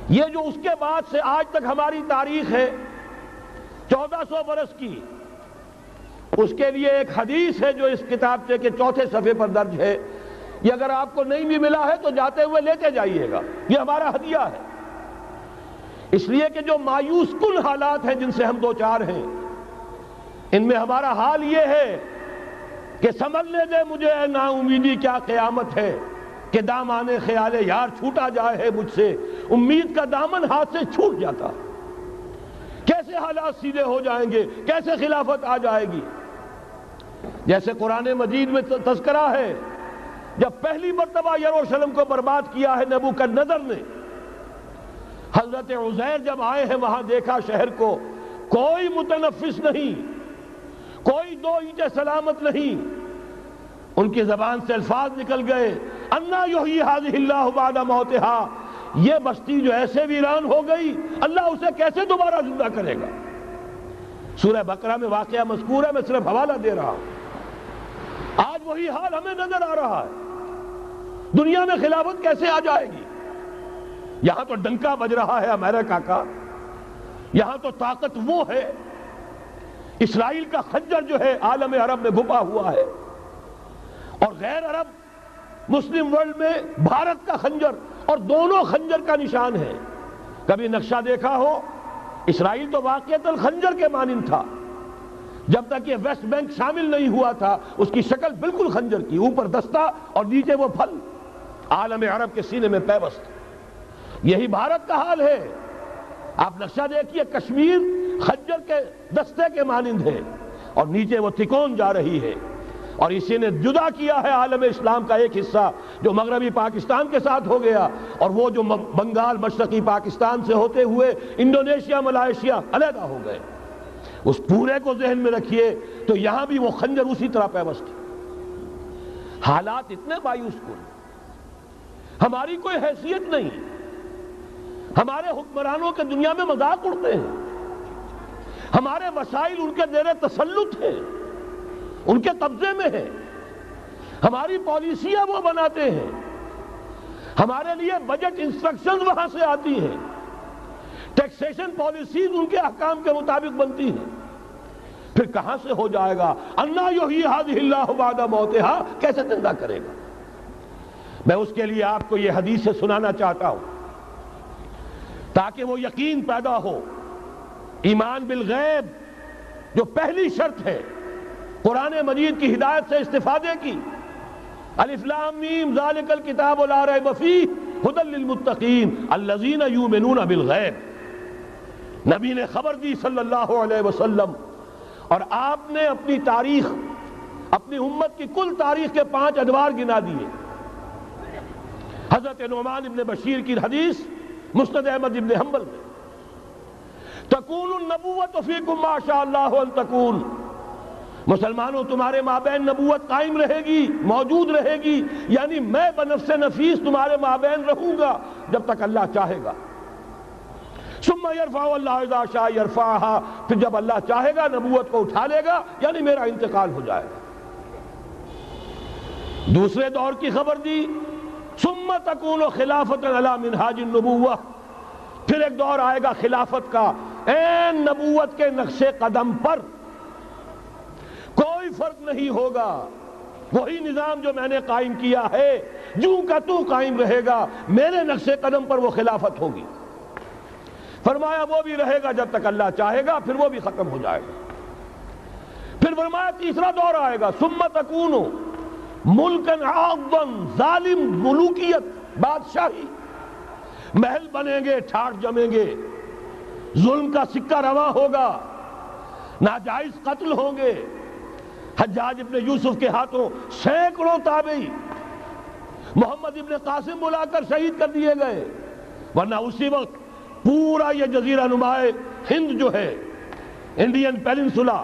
یہ جو اس کے بعد سے آج تک ہماری تاریخ ہے 1400 برس کی، اس کے لیے ایک حدیث ہے جو اس کتابچے کے 4 صفحے پر درج ہے، یہ اگر آپ کو نہیں بھی ملا ہے تو جاتے ہوئے لیتے جائیے گا، یہ ہمارا ہدیہ ہے۔ اس لیے کہ جو مایوس کن حالات ہیں جن سے ہم دوچار ہیں، ان میں ہمارا حال یہ ہے کہ سمجھنے دے مجھے اے نا امیدی کیا قیامت ہے، کہ دامان خیال یار چھوٹا جائے ہے مجھ سے، امید کا دامن ہاتھ سے چھوٹ جاتا، کیسے حالات سیدھے ہو جائیں گے، کیسے خلافت آ جائے گی۔ جیسے قرآن مجید میں تذکرہ ہے، جب پہلی مرتبہ یروشلم کو برباد کیا ہے نبوکدنضر نے، حضرت عزیر جب آئے ہیں وہاں دیکھا شہر کو، کوئی متنفس نہیں، کوئی 2 اینٹیں سلامت نہیں، ان کی زبان سے الفاظ نکل گئے، انا یحیی ھذہ اللہ بعد موتہا، یہ بستی جو ایسے ویران ہو گئی اللہ اسے کیسے دوبارہ زندہ کرے گا۔ سورہ بقرہ میں واقعہ مذکور ہے، میں صرف حوالہ دے رہا ہوں۔ آج وہی حال ہمیں نظر آ رہا ہے، دنیا میں خلافت کیسے آ جائے گی؟ یہاں تو ڈنکا بج رہا ہے امریکہ کا، یہاں تو طاقت وہ ہے، اسرائیل کا خنجر جو ہے عالم عرب میں گھپا ہوا ہے، اور غیر عرب مسلم ورلڈ میں بھارت کا خنجر، اور دونوں خنجر کا نشان ہے۔ کبھی نقشہ دیکھا ہو، اسرائیل تو واقعتاً خنجر کے مانند تھا، جب تک یہ ویسٹ بینک شامل نہیں ہوا تھا اس کی شکل بالکل خنجر کی، اوپر دستہ اور نیچے وہ پھل، عالم عرب کے سینے میں پیوست۔ یہی بھارت کا حال ہے۔ آپ نقشہ دیکھیے، کشمیر خنجر کے دستے کے مانند ہے، اور نیچے وہ تکون جا رہی ہے، اور اسی نے جدا کیا ہے عالم اسلام کا ایک حصہ جو مغربی پاکستان کے ساتھ ہو گیا، اور وہ جو بنگال مشرقی پاکستان سے ہوتے ہوئے انڈونیشیا ملائیشیا علیحدہ ہو گئے۔ اس پورے کو ذہن میں رکھیے تو یہاں بھی وہ خنجر اسی طرح پیوست ہے۔ حالات اتنے مایوس کن، ہماری کوئی حیثیت نہیں، ہمارے حکمرانوں کے دنیا میں مذاق اڑتے ہیں، ہمارے وسائل ان کے زیر تسلط ہیں، ان کے قبضے میں ہے، ہماری پالیسیاں وہ بناتے ہیں، ہمارے لیے بجٹ انسٹرکشنز وہاں سے آتی ہیں، ٹیکسیشن پالیسیز ان کے احکام کے مطابق بنتی ہیں، پھر کہاں سے ہو جائے گا؟ انا یحیی ھذہ اللہ بعد موتہا، کیسے زندہ کرے گا؟ میں اس کے لیے آپ کو یہ حدیث سے سنانا چاہتا ہوں تاکہ وہ یقین پیدا ہو۔ ایمان بالغیب جو پہلی شرط ہے قرآن مجید کی ہدایت سے استفادے کی، الف لام میم ذالک الکتاب لا ریب فیہ ھدی للمتقین الذین یؤمنون بالغیب۔ نبی نے خبر دی صلی اللہ علیہ وسلم، اور آپ نے اپنی تاریخ، اپنی امت کی کل تاریخ کے 5 ادوار گنا دیے۔ حضرت نعمان ابن بشیر کی حدیث مسند احمد ابن حنبل میں، تکون النبوۃ فیکم ما شاء اللہ ان تکون، مسلمانوں تمہارے مابین نبوت قائم رہے گی، موجود رہے گی، یعنی میں بنفس نفیس تمہارے مابین رہوں گا جب تک اللہ چاہے گا۔ ثم یرفع اللہ اذا شاء یرفعها، پھر جب اللہ چاہے گا نبوت کو اٹھا لے گا، یعنی میرا انتقال ہو جائے گا۔ دوسرے دور کی خبر دی، ثم تکون خلافۃ علی منہاج النبوہ، پھر ایک دور آئے گا خلافت کا عین نبوت کے نقش قدم پر، کوئی فرق نہیں ہوگا، وہی نظام جو میں نے قائم کیا ہے جوں کا تو قائم رہے گا، میرے نقش قدم پر وہ خلافت ہوگی۔ فرمایا وہ بھی رہے گا جب تک اللہ چاہے گا، پھر وہ بھی ختم ہو جائے گا۔ پھر فرمایا تیسرا دور آئے گا، ثم تکون ملکن عاضا، ظالم ملوکیت، بادشاہی، محل بنیں گے، ٹھاٹھ جمیں گے، ظلم کا سکہ رواں ہوگا، ناجائز قتل ہوں گے۔ حجاج ابن یوسف کے ہاتھوں سینکڑوں تابعی محمد ابن قاسم بلا کر شہید کر دیے گئے، ورنہ اسی وقت پورا یہ جزیرہ نما ہند جو ہے، انڈین پیننسولا،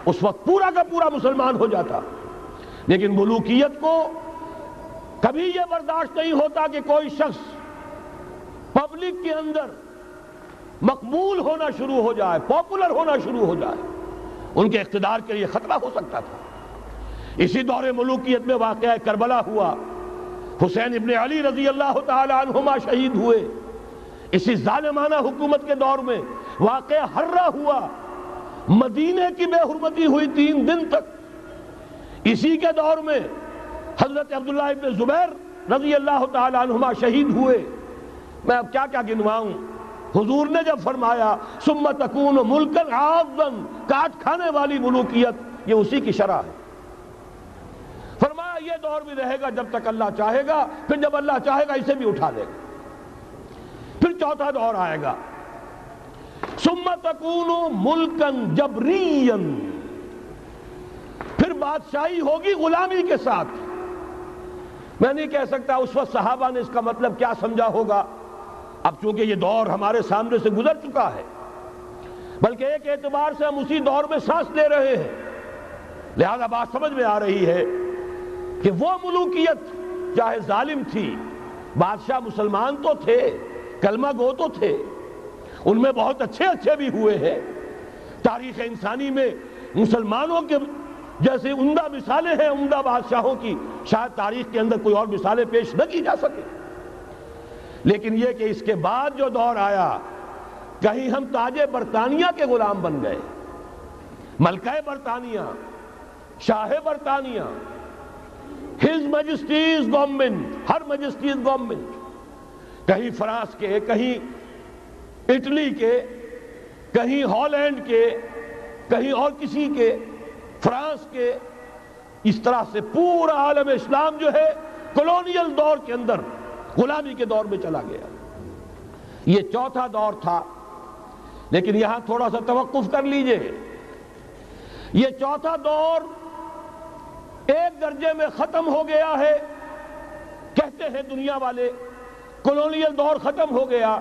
اس وقت پورا کا پورا مسلمان ہو جاتا۔ لیکن ملوکیت کو کبھی یہ برداشت نہیں ہوتا کہ کوئی شخص پبلک کے اندر مقبول ہونا شروع ہو جائے، پاپولر ہونا شروع ہو جائے، ان کے اقتدار کے لیے خطرہ ہو سکتا تھا۔ اسی دور ملوکیت میں واقعہ کربلا ہوا، حسین ابن علی رضی اللہ تعالی عنہما شہید ہوئے۔ اسی ظالمانہ حکومت کے دور میں واقعہ ہرہ ہوا، مدینے کی بے حرمتی ہوئی 3 دن تک۔ اسی کے دور میں حضرت عبداللہ ابن زبیر رضی اللہ تعالی عنہما شہید ہوئے۔ میں اب کیا کیا گنواؤں؟ حضور نے جب فرمایا ثم تکون ملکن عاضا، کاٹ کھانے والی ملوکیت، یہ اسی کی شرح ہے۔ فرمایا یہ دور بھی رہے گا جب تک اللہ چاہے گا، پھر جب اللہ چاہے گا اسے بھی اٹھا لے گا۔ پھر چوتھا دور آئے گا، ثم تکون ملکن جبریا، پھر بادشاہی ہوگی غلامی کے ساتھ۔ میں نہیں کہہ سکتا اس وقت صحابہ نے اس کا مطلب کیا سمجھا ہوگا، اب چونکہ یہ دور ہمارے سامنے سے گزر چکا ہے، بلکہ ایک اعتبار سے ہم اسی دور میں سانس لے رہے ہیں، لہذا بات سمجھ میں آ رہی ہے کہ وہ ملوکیت چاہے ظالم تھی، بادشاہ مسلمان تو تھے، کلمہ گو تو تھے، ان میں بہت اچھے بھی ہوئے ہیں۔ تاریخ انسانی میں مسلمانوں کے جیسے عمدہ مثالیں ہیں عمدہ بادشاہوں کی، شاید تاریخ کے اندر کوئی اور مثالیں پیش نہ کی جا سکے۔ لیکن یہ کہ اس کے بعد جو دور آیا، کہیں ہم تاج برطانیہ کے غلام بن گئے، ملکہ برطانیہ، شاہ برطانیہ، ہز میجسٹیز گورنمنٹ، ہر میجسٹیز گورنمنٹ، کہیں فرانس کے، کہیں اٹلی کے، کہیں ہالینڈ کے، کہیں اور کسی کے، فرانس کے، اس طرح سے پورا عالم اسلام جو ہے کولونیل دور کے اندر غلامی کے دور میں چلا گیا۔ یہ چوتھا دور تھا۔ لیکن یہاں تھوڑا سا توقف کر لیجئے، یہ چوتھا دور ایک درجے میں ختم ہو گیا ہے، کہتے ہیں دنیا والے کولونیل دور ختم ہو گیا،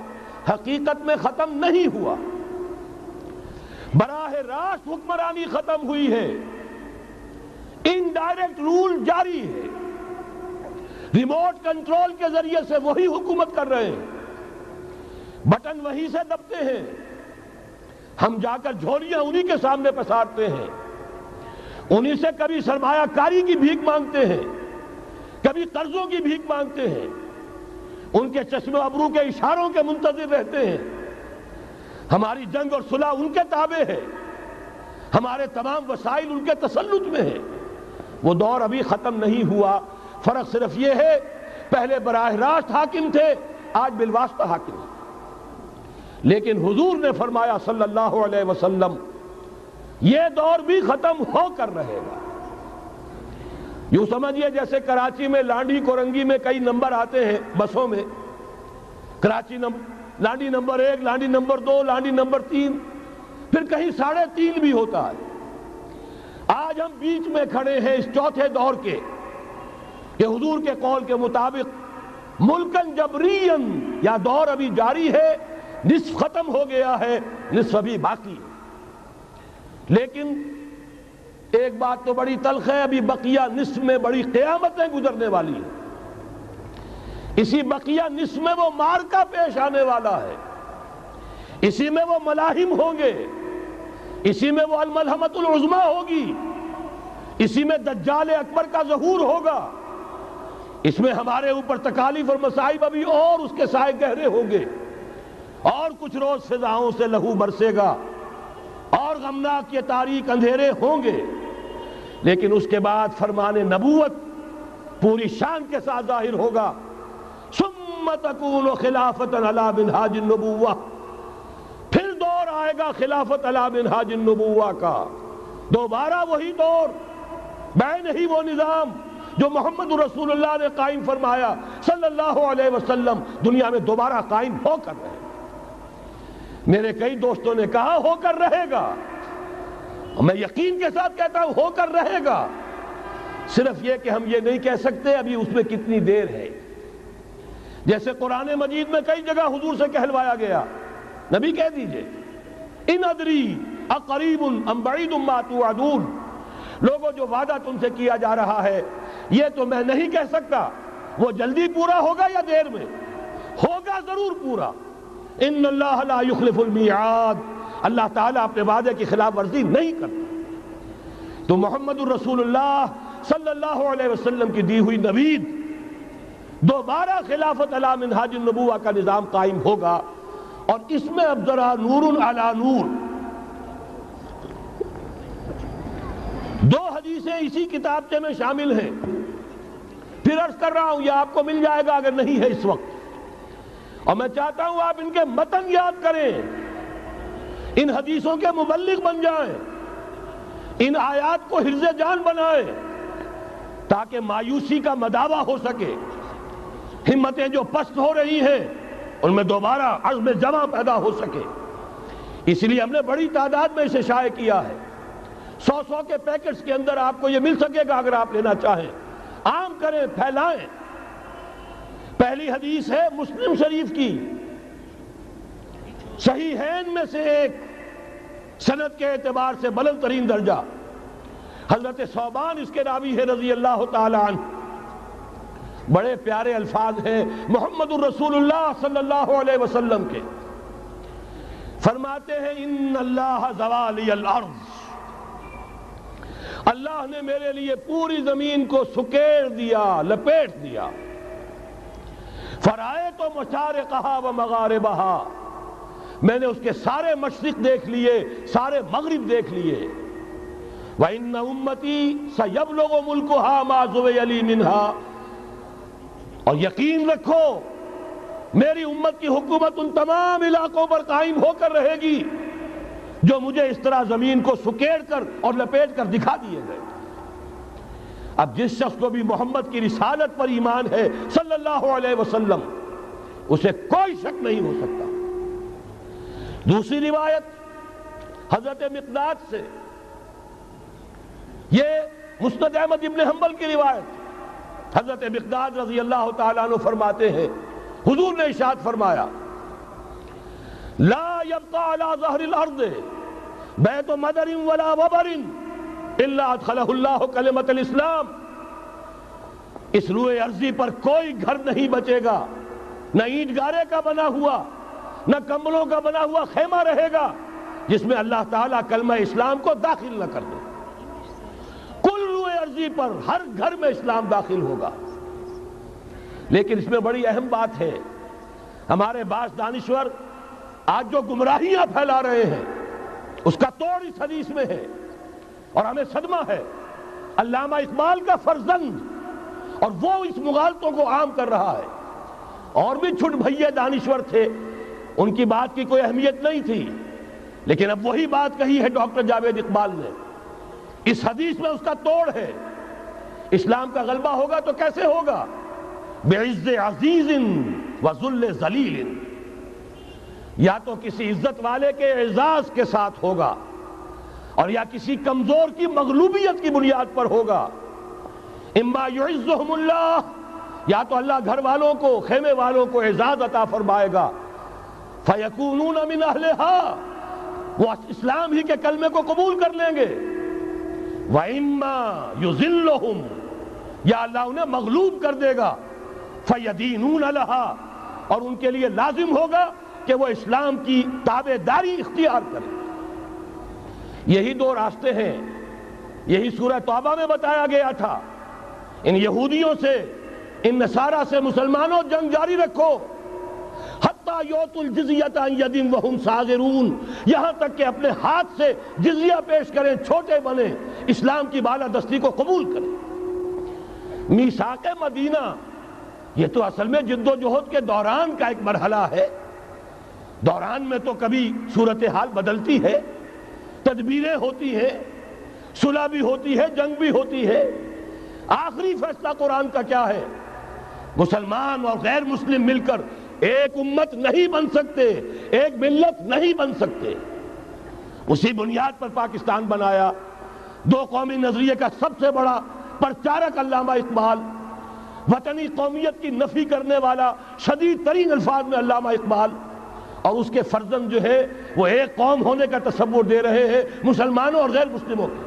حقیقت میں ختم نہیں ہوا، براہ راست حکمرانی ختم ہوئی ہے، انڈائریکٹ رول جاری ہے، ریموٹ کنٹرول کے ذریعے سے وہی حکومت کر رہے ہیں، بٹن وہی سے دبتے ہیں، ہم جا کر جھولیاں انہی کے سامنے پسارتے ہیں، انہی سے کبھی سرمایہ کاری کی بھیک مانگتے ہیں، کبھی قرضوں کی بھیک مانگتے ہیں، ان کے چشم ابرو کے اشاروں کے منتظر رہتے ہیں، ہماری جنگ اور صلح ان کے تابع ہے، ہمارے تمام وسائل ان کے تسلط میں ہیں۔ وہ دور ابھی ختم نہیں ہوا، فرق صرف یہ ہے پہلے براہ راست حاکم تھے، آج بالواسطہ حاکم ہیں۔ لیکن حضور نے فرمایا صلی اللہ علیہ وسلم یہ دور بھی ختم ہو کر رہے گا۔ یوں سمجھئے جیسے کراچی میں لانڈی کورنگی میں کئی نمبر آتے ہیں بسوں میں، Karachi Landhi number 1، Landhi number 2، Landhi number 3، پھر کہیں 3.5 بھی ہوتا ہے۔ آج ہم بیچ میں کھڑے ہیں اس چوتھے دور کے، کہ حضور کے قول کے مطابق ملکن جبرین، یا دور ابھی جاری ہے، نصف ختم ہو گیا ہے، نصف ابھی باقی ہے۔ لیکن ایک بات تو بڑی تلخ ہے، ابھی بقیہ نصف میں بڑی قیامتیں گزرنے والی ہیں، اسی بقیہ نصف میں وہ معرکہ پیش آنے والا ہے، اسی میں وہ ملاحم ہوں گے، اسی میں وہ الملحمۃ العظمیٰ ہوگی، اسی میں دجال اکبر کا ظہور ہوگا، اس میں ہمارے اوپر تکالیف اور مصائب ابھی اور اس کے سائے گہرے ہوں گے، اور کچھ روز فضاؤں سے لہو برسے گا، اور غمناک یہ تاریک اندھیرے ہوں گے، لیکن اس کے بعد فرمان نبوت پوری شان کے ساتھ ظاہر ہوگا۔ ثم تکون خلافۃ علی منہاج النبوہ، پھر دور آئے گا خلافت علی منہاج النبوہ کا، دوبارہ وہی دور، بین ہی وہ نظام جو محمد رسول اللہ نے قائم فرمایا صلی اللہ علیہ وسلم، دنیا میں دوبارہ قائم ہو کر رہے گا۔ میرے کئی دوستوں نے کہا ہو کر رہے گا، میں یقین کے ساتھ کہتا ہوں ہو کر رہے گا، صرف یہ کہ ہم یہ نہیں کہہ سکتے ابھی اس میں کتنی دیر ہے۔ جیسے قرآن مجید میں کئی جگہ حضور سے کہلوایا گیا، نبی کہہ دیجئے ان ادری اقریب ام بعید ما توعدون، لوگوں جو وعدہ تم سے کیا جا رہا ہے یہ تو میں نہیں کہہ سکتا وہ جلدی پورا ہوگا یا دیر میں، ہوگا ضرور پورا۔ ان اللہ لا یخلف المیعاد، اللہ تعالیٰ اپنے وعدے کی خلاف ورزی نہیں کرتا۔ تو محمد الرسول اللہ صلی اللہ علیہ وسلم کی دی ہوئی نوید، دوبارہ خلافت علی منہاج النبوہ کا نظام قائم ہوگا، اور اس میں اب ذرا نور علی نور، دو حدیثیں اسی کتابچے میں شامل ہیں، پھر عرض کر رہا ہوں یہ آپ کو مل جائے گا اگر نہیں ہے اس وقت، اور میں چاہتا ہوں آپ ان کے متن یاد کریں، ان حدیثوں کے مبلغ بن جائیں، ان آیات کو حفظ جان بنائیں، تاکہ مایوسی کا مداوع ہو سکے، ہمتیں جو پست ہو رہی ہیں ان میں دوبارہ عزم جمع پیدا ہو سکے۔ اس لیے ہم نے بڑی تعداد میں اسے شائع کیا ہے، 100 کے پیکٹس کے اندر آپ کو یہ مل سکے گا اگر آپ لینا چاہیں، عام کریں، پھیلائیں۔ پہلی حدیث ہے مسلم شریف کی، صحیحین میں سے ایک، سند کے اعتبار سے بلند ترین درجہ، حضرت ثوبان اس کے راوی ہے رضی اللہ تعالی عنہ، بڑے پیارے الفاظ ہیں محمد الرسول اللہ صلی اللہ علیہ وسلم کے، فرماتے ہیں ان اللہ زوالی الارض، اللہ نے میرے لیے پوری زمین کو سکیڑ دیا، لپیٹ دیا، فرائیت مشارقہا و مغاربہا، میں نے اس کے سارے مشرق دیکھ لیے، سارے مغرب دیکھ لیے، وَإِنَّ أُمَّتِي سَيَبْلُغُ مُلْكُهَا مَا زُوِيَ لِي مِنْهَا، اور یقین رکھو میری امت کی حکومت ان تمام علاقوں پر قائم ہو کر رہے گی جو مجھے اس طرح زمین کو سکیڑ کر اور لپیٹ کر دکھا دیے گئے۔ اب جس شخص کو بھی محمد کی رسالت پر ایمان ہے صلی اللہ علیہ وسلم، اسے کوئی شک نہیں ہو سکتا۔ دوسری روایت حضرت مقداد سے، یہ مسند احمد ابن حنبل کی روایت، حضرت مقداد رضی اللہ تعالیٰ عنہ فرماتے ہیں حضور نے ارشاد فرمایا لا يبقى على ظهر الارض بیت مدر ولا وبر الا ادخلہ اللہ کلمۃ الاسلام، اس روئے ارضی پر کوئی گھر نہیں بچے گا، نہ اینٹ گارے کا بنا ہوا نہ کمبلوں کا بنا ہوا خیمہ رہے گا جس میں اللہ تعالیٰ کلمہ اسلام کو داخل نہ کر دے۔ کل روئے ارضی پر ہر گھر میں اسلام داخل ہوگا۔ لیکن اس میں بڑی اہم بات ہے، ہمارے بعض دانشور آج جو گمراہیاں پھیلا رہے ہیں اس کا توڑ اس حدیث میں ہے، اور ہمیں صدمہ ہے۔ علامہ اقبال کا فرزند اور وہ اس مغالطوں کو عام کر رہا ہے، اور بھی چھٹ بھئیے دانشور تھے، ان کی بات کی کوئی اہمیت نہیں تھی، لیکن اب وہی بات کہی ہے ڈاکٹر جاوید اقبال نے۔ اس حدیث میں اس کا توڑ ہے۔ اسلام کا غلبہ ہوگا تو کیسے ہوگا؟ بعز عزیز وذل ذلیل، یا تو کسی عزت والے کے اعزاز کے ساتھ ہوگا، اور یا کسی کمزور کی مغلوبیت کی بنیاد پر ہوگا۔ اما یعزہم اللہ، یا تو اللہ گھر والوں کو، خیمے والوں کو اعزاز عطا فرمائے گا، فیکونون من اہلہا، وہ اسلام ہی کے کلمے کو قبول کر لیں گے۔ وَإِمَّا يُذِلُّهُمْ، یا اللہ انہیں مغلوب کر دے گا، فَيَدِينُونَ لَهَا، اور ان کے لیے لازم ہوگا کہ وہ اسلام کی تابع داری اختیار کریں۔ یہی دو راستے ہیں، یہی سورہ توبہ میں بتایا گیا تھا۔ ان یہودیوں سے، ان نصارہ سے مسلمانوں جنگ جاری رکھو، حتیٰ یؤتوا الجزیۃ عن ید وہم صاغرون، یہاں تک کہ اپنے ہاتھ سے جزیہ پیش کریں، چھوٹے بنیں، اسلام کی بالادستی کو قبول کریں۔ میثاق مدینہ یہ تو اصل میں جد و جہد کے دوران کا ایک مرحلہ ہے۔ دوران میں تو کبھی صورتحال بدلتی ہے، تدبیریں ہوتی ہیں، صلح بھی ہوتی ہے، جنگ بھی ہوتی ہے۔ آخری فیصلہ قرآن کا کیا ہے؟ مسلمان اور غیر مسلم مل کر ایک امت نہیں بن سکتے، ایک ملت نہیں بن سکتے۔ اسی بنیاد پر پاکستان بنایا۔ دو قومی نظریے کا سب سے بڑا پرچارک علامہ اقبال، وطنی قومیت کی نفی کرنے والا شدید ترین الفاظ میں علامہ اقبال، اور اس کے فرزند جو ہے وہ ایک قوم ہونے کا تصور دے رہے ہیں مسلمانوں اور غیر مسلموں کے۔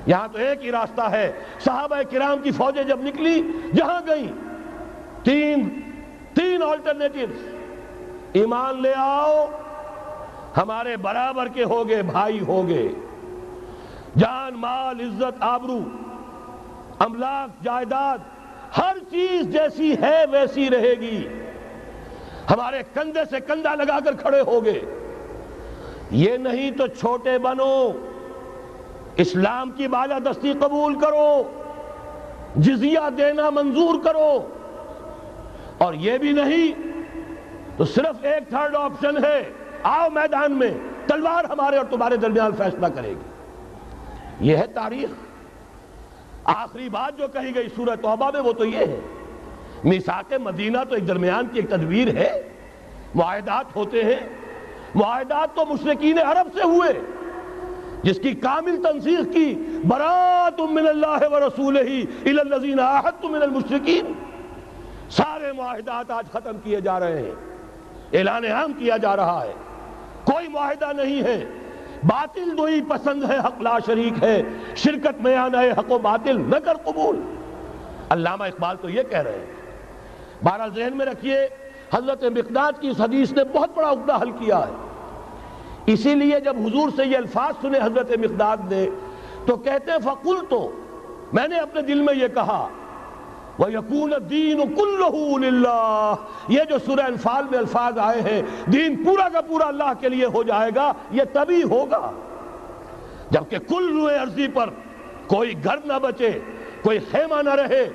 یہاں تو ایک ہی راستہ ہے۔ صحابہ کرام کی فوجیں جب نکلی، جہاں گئیں، تین آلٹرنیٹیوز: ایمان لے آؤ، ہمارے برابر کے ہوگے، بھائی ہوگے، جان مال عزت آبرو املاک جائیداد ہر چیز جیسی ہے ویسی رہے گی، ہمارے کندھے سے کندھا لگا کر کھڑے ہوگے۔ یہ نہیں تو چھوٹے بنو، اسلام کی بالادستی قبول کرو، جزیہ دینا منظور کرو، اور یہ بھی نہیں تو صرف ایک تھرڈ آپشن ہے، آؤ میدان میں، تلوار ہمارے اور تمہارے درمیان فیصلہ کرے گی۔ یہ ہے تاریخ۔ آخری بات جو کہی گئی سورہ توبہ میں وہ تو یہ ہے۔ میثاق مدینہ تو ایک درمیان کی ایک تدبیر ہے، معاہدات ہوتے ہیں۔ معاہدات تو مشرکین عرب سے ہوئے، جس کی کامل تنسیخ کی، براءۃ من اللہ ورسولہ الی الذین عاہدتم من المشرکین۔ سارے معاہدات آج ختم کیے جا رہے ہیں، اعلان عام کیا جا رہا ہے، کوئی معاہدہ نہیں ہے۔ باطل دوئی پسند ہے، حق لا شریک ہے، شرکت میں آنا ہے، حق و باطل نہ کر قبول۔ علامہ اقبال تو یہ کہہ رہے ہیں۔ بہرحال ذہن میں رکھیے، حضرت مقداد کی اس حدیث نے بہت بڑا عقدہ حل کیا ہے۔ اسی لیے جب حضور سے یہ الفاظ سنے حضرت مقداد نے تو کہتے ہیں فَقُلْتُ، میں نے اپنے دل میں یہ کہا، وَيَكُونَ الدِّينُ كُلُّهُ لِلَّهِ، یہ جو سورہ انفال میں الفاظ آئے ہیں، دین پورا کا پورا اللہ کے لیے ہو جائے گا، یہ تبھی ہوگا جبکہ کل روئے ارضی پر کوئی گھر نہ بچے، کوئی خیمہ نہ رہے،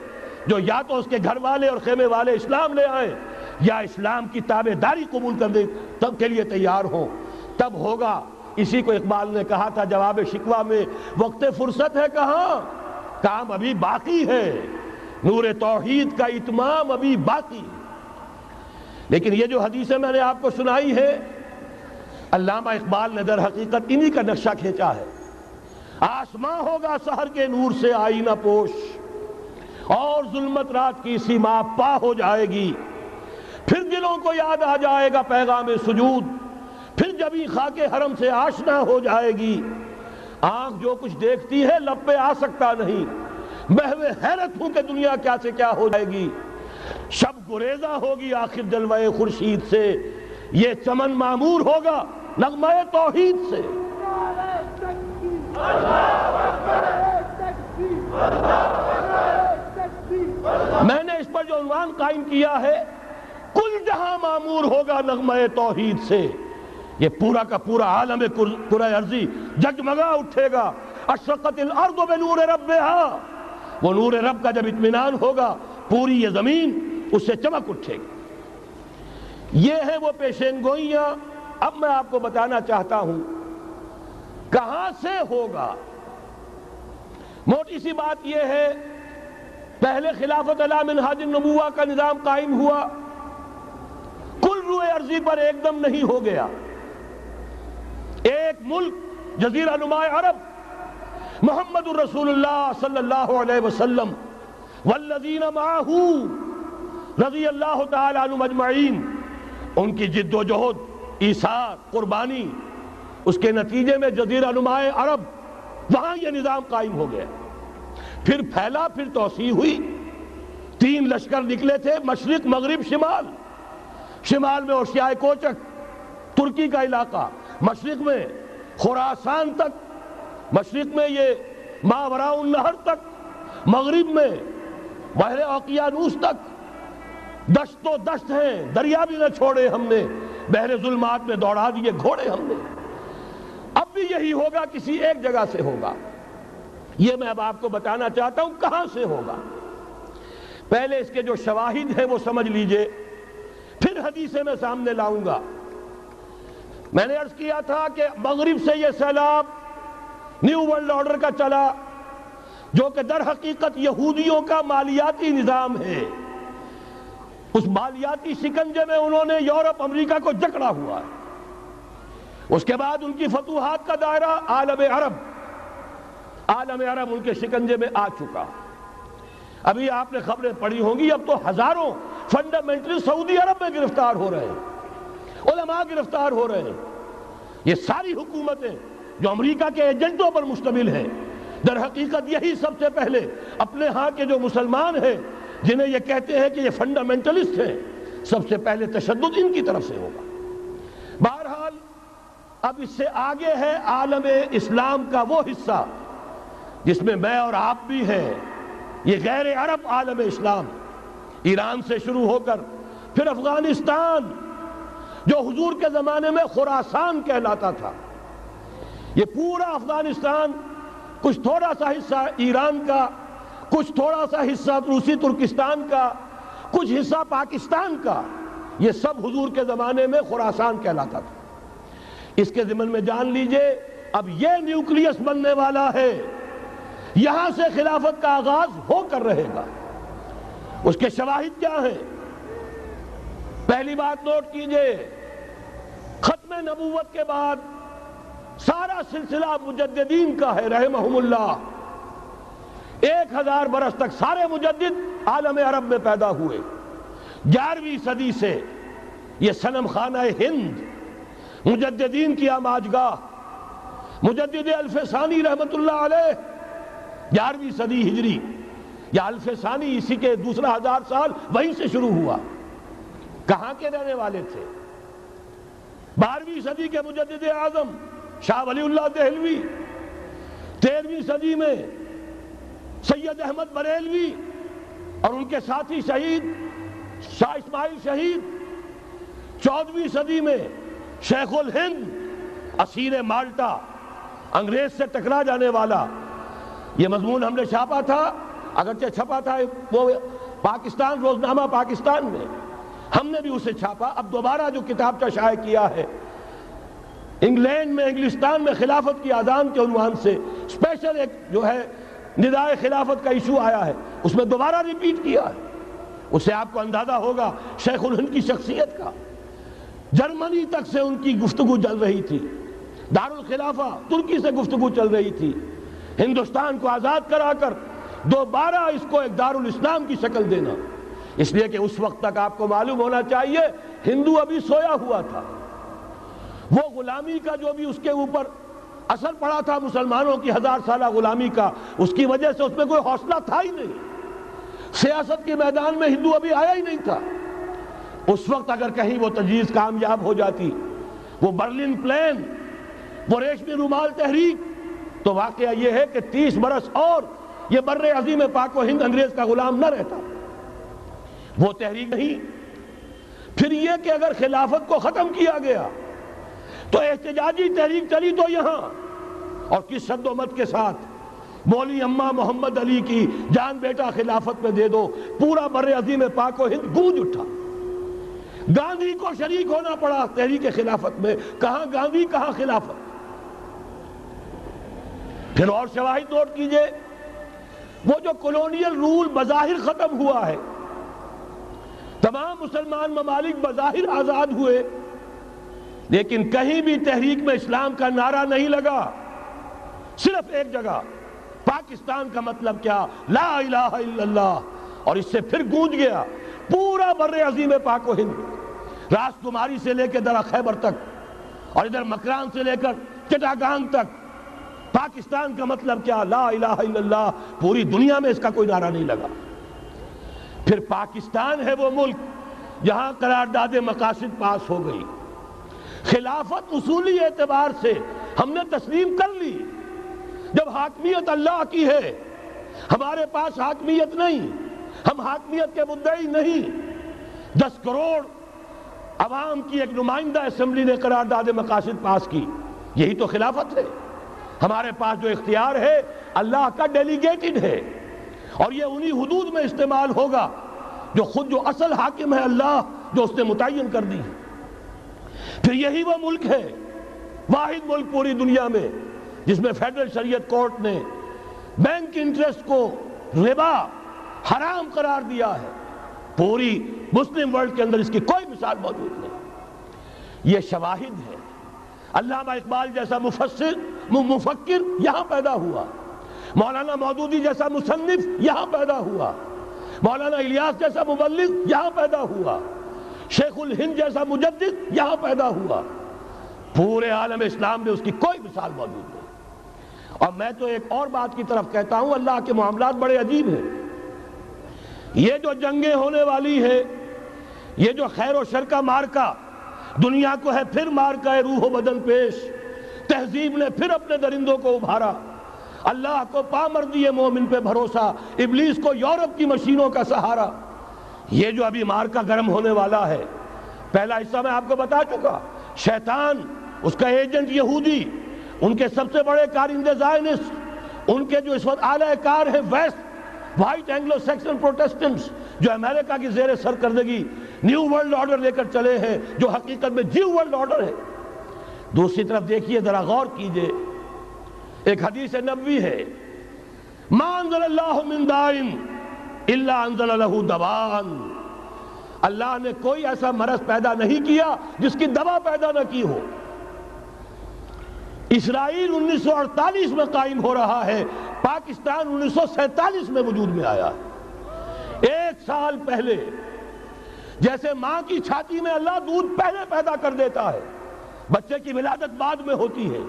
جو یا تو اس کے گھر والے اور خیمے والے اسلام لے آئیں یا اسلام کی تابع داری قبول کر دیں، تب کے لیے تیار ہوں، تب ہوگا۔ اسی کو اقبال نے کہا تھا جواب شکوہ میں، وقت فرصت ہے کہاں، کام ابھی باقی ہے، نور توحید کا اتمام ابھی باقی۔ لیکن یہ جو حدیثیں میں نے آپ کو سنائی ہے، علامہ اقبال نے در حقیقت انہی کا نقشہ کھینچا ہے۔ آسماں ہوگا سحر کے نور سے آئینہ پوش، اور ظلمت رات کی سیما پا ہو جائے گی۔ پھر دلوں کو یاد آ جائے گا پیغام سجود، پھر جبیں خاک حرم سے آشنا ہو جائے گی۔ آنکھ جو کچھ دیکھتی ہے لب پہ آ سکتا نہیں، محو حیرت ہوں کہ دنیا کیا سے کیا ہو جائے گی۔ شب گریزہ ہوگی آخر جلوہ خورشید سے، یہ چمن معمور ہوگا نغمہ توحید سے۔ میں نے اس پر جو عنوان قائم کیا ہے، کل جہاں معمور ہوگا نغمہ توحید سے، یہ پورا کا پورا عالم کرۂ ارضی جگمگا اٹھے گا۔ اشرقت الارض بنور ربہا، وہ نور رب کا جب اطمینان ہوگا پوری یہ زمین اس سے چمک اٹھے گی۔ یہ ہے وہ پیشین گوئیاں۔ اب میں آپ کو بتانا چاہتا ہوں کہاں سے ہوگا۔ موٹی سی بات یہ ہے، پہلے خلافت علی منہاج النبوہ کا نظام قائم ہوا، کل روئے ارضی پر ایک دم نہیں ہو گیا۔ ایک ملک جزیرہ نما عرب، محمد الرسول اللہ صلی اللہ علیہ وسلم والذین معہ رضی اللہ تعالی عنہم اجمعین، ان کی جد و جہد، ایثار، قربانی، اس کے نتیجے میں جزیرہ نما عرب وہاں یہ نظام قائم ہو گیا۔ پھر پھیلا، پھر توسیع ہوئی۔ 3 لشکر نکلے تھے، مشرق، مغرب، شمال۔ شمال میں اوشیائے کوچک، ترکی کا علاقہ، مشرق میں خراسان تک، مشرق میں یہ ماوراء النہر تک، مغرب میں بحر اوقیانوس تک۔ دشت و دشت ہیں، دریا بھی نہ چھوڑے ہم نے، بحر ظلمات میں دوڑا دیے گھوڑے ہم نے۔ اب بھی یہی ہوگا، کسی ایک جگہ سے ہوگا۔ یہ میں اب آپ کو بتانا چاہتا ہوں کہاں سے ہوگا۔ پہلے اس کے جو شواہد ہیں وہ سمجھ لیجئے، پھر حدیثیں میں سامنے لاؤں گا۔ میں نے عرض کیا تھا کہ مغرب سے یہ سیلاب نیو ورلڈ آرڈر کا چلا، جو کہ در حقیقت یہودیوں کا مالیاتی نظام ہے۔ اس مالیاتی شکنجے میں انہوں نے یورپ، امریکہ کو جکڑا ہوا ہے۔ اس کے بعد ان کی فتوحات کا دائرہ عالم عرب، عالم عرب ان کے شکنجے میں آ چکا۔ ابھی آپ نے خبریں پڑھی ہوں گی، اب تو ہزاروں فنڈامنٹل سعودی عرب میں گرفتار ہو رہے ہیں، علماء گرفتار ہو رہے ہیں۔ یہ ساری حکومتیں جو امریکہ کے ایجنٹوں پر مشتمل ہیں، در حقیقت یہی سب سے پہلے اپنے ہاں کے جو مسلمان ہیں، جنہیں یہ کہتے ہیں کہ یہ فنڈامنٹلسٹ ہیں، سب سے پہلے تشدد ان کی طرف سے ہوگا۔ بہرحال اب اس سے آگے ہے عالم اسلام کا وہ حصہ جس میں میں اور آپ بھی ہیں، یہ غیر عرب عالم اسلام، ایران سے شروع ہو کر پھر افغانستان، جو حضور کے زمانے میں خراسان کہلاتا تھا، یہ پورا افغانستان، کچھ تھوڑا سا حصہ ایران کا، کچھ تھوڑا سا حصہ روسی ترکستان کا، کچھ حصہ پاکستان کا، یہ سب حضور کے زمانے میں خراسان کہلاتا تھا۔ اس کے ضمن میں جان لیجئے اب یہ نیوکلیس بننے والا ہے، یہاں سے خلافت کا آغاز ہو کر رہے گا۔ اس کے شواہد کیا ہیں؟ پہلی بات نوٹ کیجئے، ختم نبوت کے بعد سارا سلسلہ مجددین کا ہے رحمہم اللہ۔ 1000 برس تک سارے مجدد عالم عرب میں پیدا ہوئے۔ 11ویں صدی سے یہ صنم خانہ ہند، مجددین کی آماجگاہ، مجدد الف ثانی رحمت اللہ علیہ، 11ویں صدی ہجری یا الف ثانی، اسی کے دوسرا 1000 سال وہیں سے شروع ہوا۔ کہاں کے رہنے والے تھے؟ 12ویں صدی کے مجدد اعظم شاہ ولی اللہ دہلوی، 13ویں صدی میں سید احمد بریلوی اور ان کے ساتھی شہید شاہ اسماعیل شہید، 14ویں صدی میں شیخ الہند، اسیر مالٹا، انگریز سے ٹکرا جانے والا۔ یہ مضمون ہم نے چھاپا تھا، اگرچہ چھپا تھا وہ پاکستان، روزنامہ پاکستان میں، ہم نے بھی اسے چھاپا۔ اب دوبارہ جو کتابچہ شائع کیا ہے، انگلینڈ میں، انگلستان میں خلافت کی اذان کے عنوان سے اسپیشل ایک جو ہے ندائے خلافت کا ایشو آیا ہے، اس میں دوبارہ ریپیٹ کیا ہے۔ اس سے آپ کو اندازہ ہوگا شیخ الہند کی شخصیت کا۔ جرمنی تک سے ان کی گفتگو چل رہی تھی، دارالخلافہ ترکی سے گفتگو چل رہی تھی، ہندوستان کو آزاد کرا کر دوبارہ اس کو ایک دارالاسلام کی شکل دینا. اس لیے کہ اس وقت تک آپ کو معلوم ہونا چاہیے ہندو ابھی سویا ہوا تھا. وہ غلامی کا جو بھی اس کے اوپر اثر پڑا تھا مسلمانوں کی 1000 سالہ غلامی کا، اس کی وجہ سے اس میں کوئی حوصلہ تھا ہی نہیں. سیاست کے میدان میں ہندو ابھی آیا ہی نہیں تھا. اس وقت اگر کہیں وہ تجویز کامیاب ہو جاتی، وہ برلن پلان، وہ ریشمی رومال تحریک، تو واقعہ یہ ہے کہ 30 برس اور یہ بر عظیم پاک و ہند انگریز کا غلام نہ رہتا. وہ تحریک نہیں. پھر یہ کہ اگر خلافت کو ختم کیا گیا تو احتجاجی تحریک چلی تو یہاں، اور کس شد و مت کے ساتھ، مولوی اما محمد علی کی جان بیٹا خلافت میں دے دو. پورا بر عظیم پاک و ہند گونج اٹھا. گاندھی کو شریک ہونا پڑا تحریک خلافت میں. کہاں گاندھی، کہاں خلافت. پھر اور شواہد نوٹ کیجئے، وہ جو کولونیل رول بظاہر ختم ہوا ہے، تمام مسلمان ممالک بظاہر آزاد ہوئے، لیکن کہیں بھی تحریک میں اسلام کا نعرہ نہیں لگا. صرف ایک جگہ، پاکستان کا مطلب کیا، لا الہ الا اللہ، اور اس سے پھر گونج گیا پورا بر عظیم پاک و ہند، راس کماری سے لے کے درہ خیبر تک، اور ادھر مکران سے لے کر چٹاگانگ تک. پاکستان کا مطلب کیا، لا الہ الا اللہ. پوری دنیا میں اس کا کوئی نعرہ نہیں لگا. پھر پاکستان ہے وہ ملک جہاں قرارداد مقاصد پاس ہو گئی. خلافت اصولی اعتبار سے ہم نے تسلیم کر لی. جب حاکمیت اللہ کی ہے، ہمارے پاس حاکمیت نہیں، ہم حاکمیت کے مدعی نہیں. 10 کروڑ عوام کی ایک نمائندہ اسمبلی نے قرارداد مقاصد پاس کی. یہی تو خلافت ہے. ہمارے پاس جو اختیار ہے اللہ کا ڈیلیگیٹڈ ہے، اور یہ انہی حدود میں استعمال ہوگا جو اصل حاکم ہے اللہ، جو اس نے متعین کر دی ہے. پھر یہی وہ ملک ہے، واحد ملک پوری دنیا میں، جس میں فیڈرل شریعت کورٹ نے بینک انٹرسٹ کو ربا حرام قرار دیا ہے. پوری مسلم ورلڈ کے اندر اس کی کوئی مثال موجود نہیں. یہ شواہد ہے. علامہ اقبال جیسا مفکر یہاں پیدا ہوا، مولانا مودودی جیسا مصنف یہاں پیدا ہوا، مولانا الیاس جیسا مبلغ یہاں پیدا ہوا، شیخ الہند جیسا مجدد یہاں پیدا ہوا. پورے عالم اسلام میں اس کی کوئی مثال موجود نہیں. اور میں تو ایک اور بات کی طرف کہتا ہوں، اللہ کے معاملات بڑے عجیب ہیں. یہ جو جنگیں ہونے والی ہے، یہ جو خیر و شر کا مارکا دنیا کو ہے، پھر مارکا ہے روح و بدن پیش. تہذیب نے پھر اپنے درندوں کو ابھارا. اللہ کو پامردی مومن پہ بھروسہ، ابلیس کو یورپ کی مشینوں کا سہارا. یہ جو ابھی مارکا گرم ہونے والا ہے، پہلا حصہ میں آپ کو بتا چکا. شیطان، اس کا ایجنٹ یہودی، ان کے سب سے بڑے کارندے زائنسٹ، ان کے جو اس وقت اعلی کار ہیں West, white Anglo Saxon Protestants, جو امریکہ کی زیر سرکردگی نیو ورلڈ آرڈر لے کر چلے ہیں، جو حقیقت میں جیو ورلڈ آرڈر ہے. دوسری طرف دیکھیے، ذرا غور کیجئے، ایک حدیث نبوی ہے، ما انزل اللہ من دائن الا انزل لہ دوان. اللہ نے کوئی ایسا مرض پیدا نہیں کیا جس کی دوا پیدا نہ کی ہو. اسرائیل 1948 میں قائم ہو رہا ہے، پاکستان 1947 میں وجود میں آیا ہے. 1 سال پہلے، جیسے ماں کی چھاتی میں اللہ دودھ پہلے پیدا کر دیتا ہے، بچے کی ولادت بعد میں ہوتی ہے.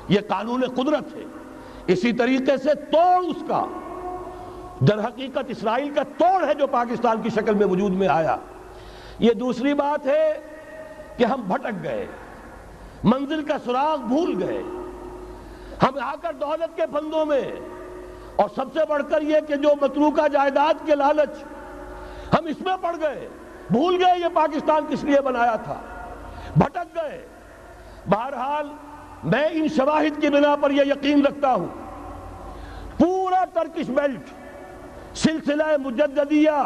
یہ قانون قدرت ہے. اسی طریقے سے توڑ اس کا در حقیقت اسرائیل کا توڑ ہے جو پاکستان کی شکل میں وجود میں آیا. یہ دوسری بات ہے کہ ہم بھٹک گئے، منزل کا سراغ بھول گئے. ہم آ کر دولت کے پھندوں میں، اور سب سے بڑھ کر یہ کہ جو متروکہ جائیداد کے لالچ، ہم اس میں پڑ گئے، بھول گئے یہ پاکستان کس لیے بنایا تھا، بھٹک گئے. بہرحال میں ان شواہد کی بنا پر یہ یقین رکھتا ہوں، پورا ٹرکش بیلٹ سلسلہ مجددیہ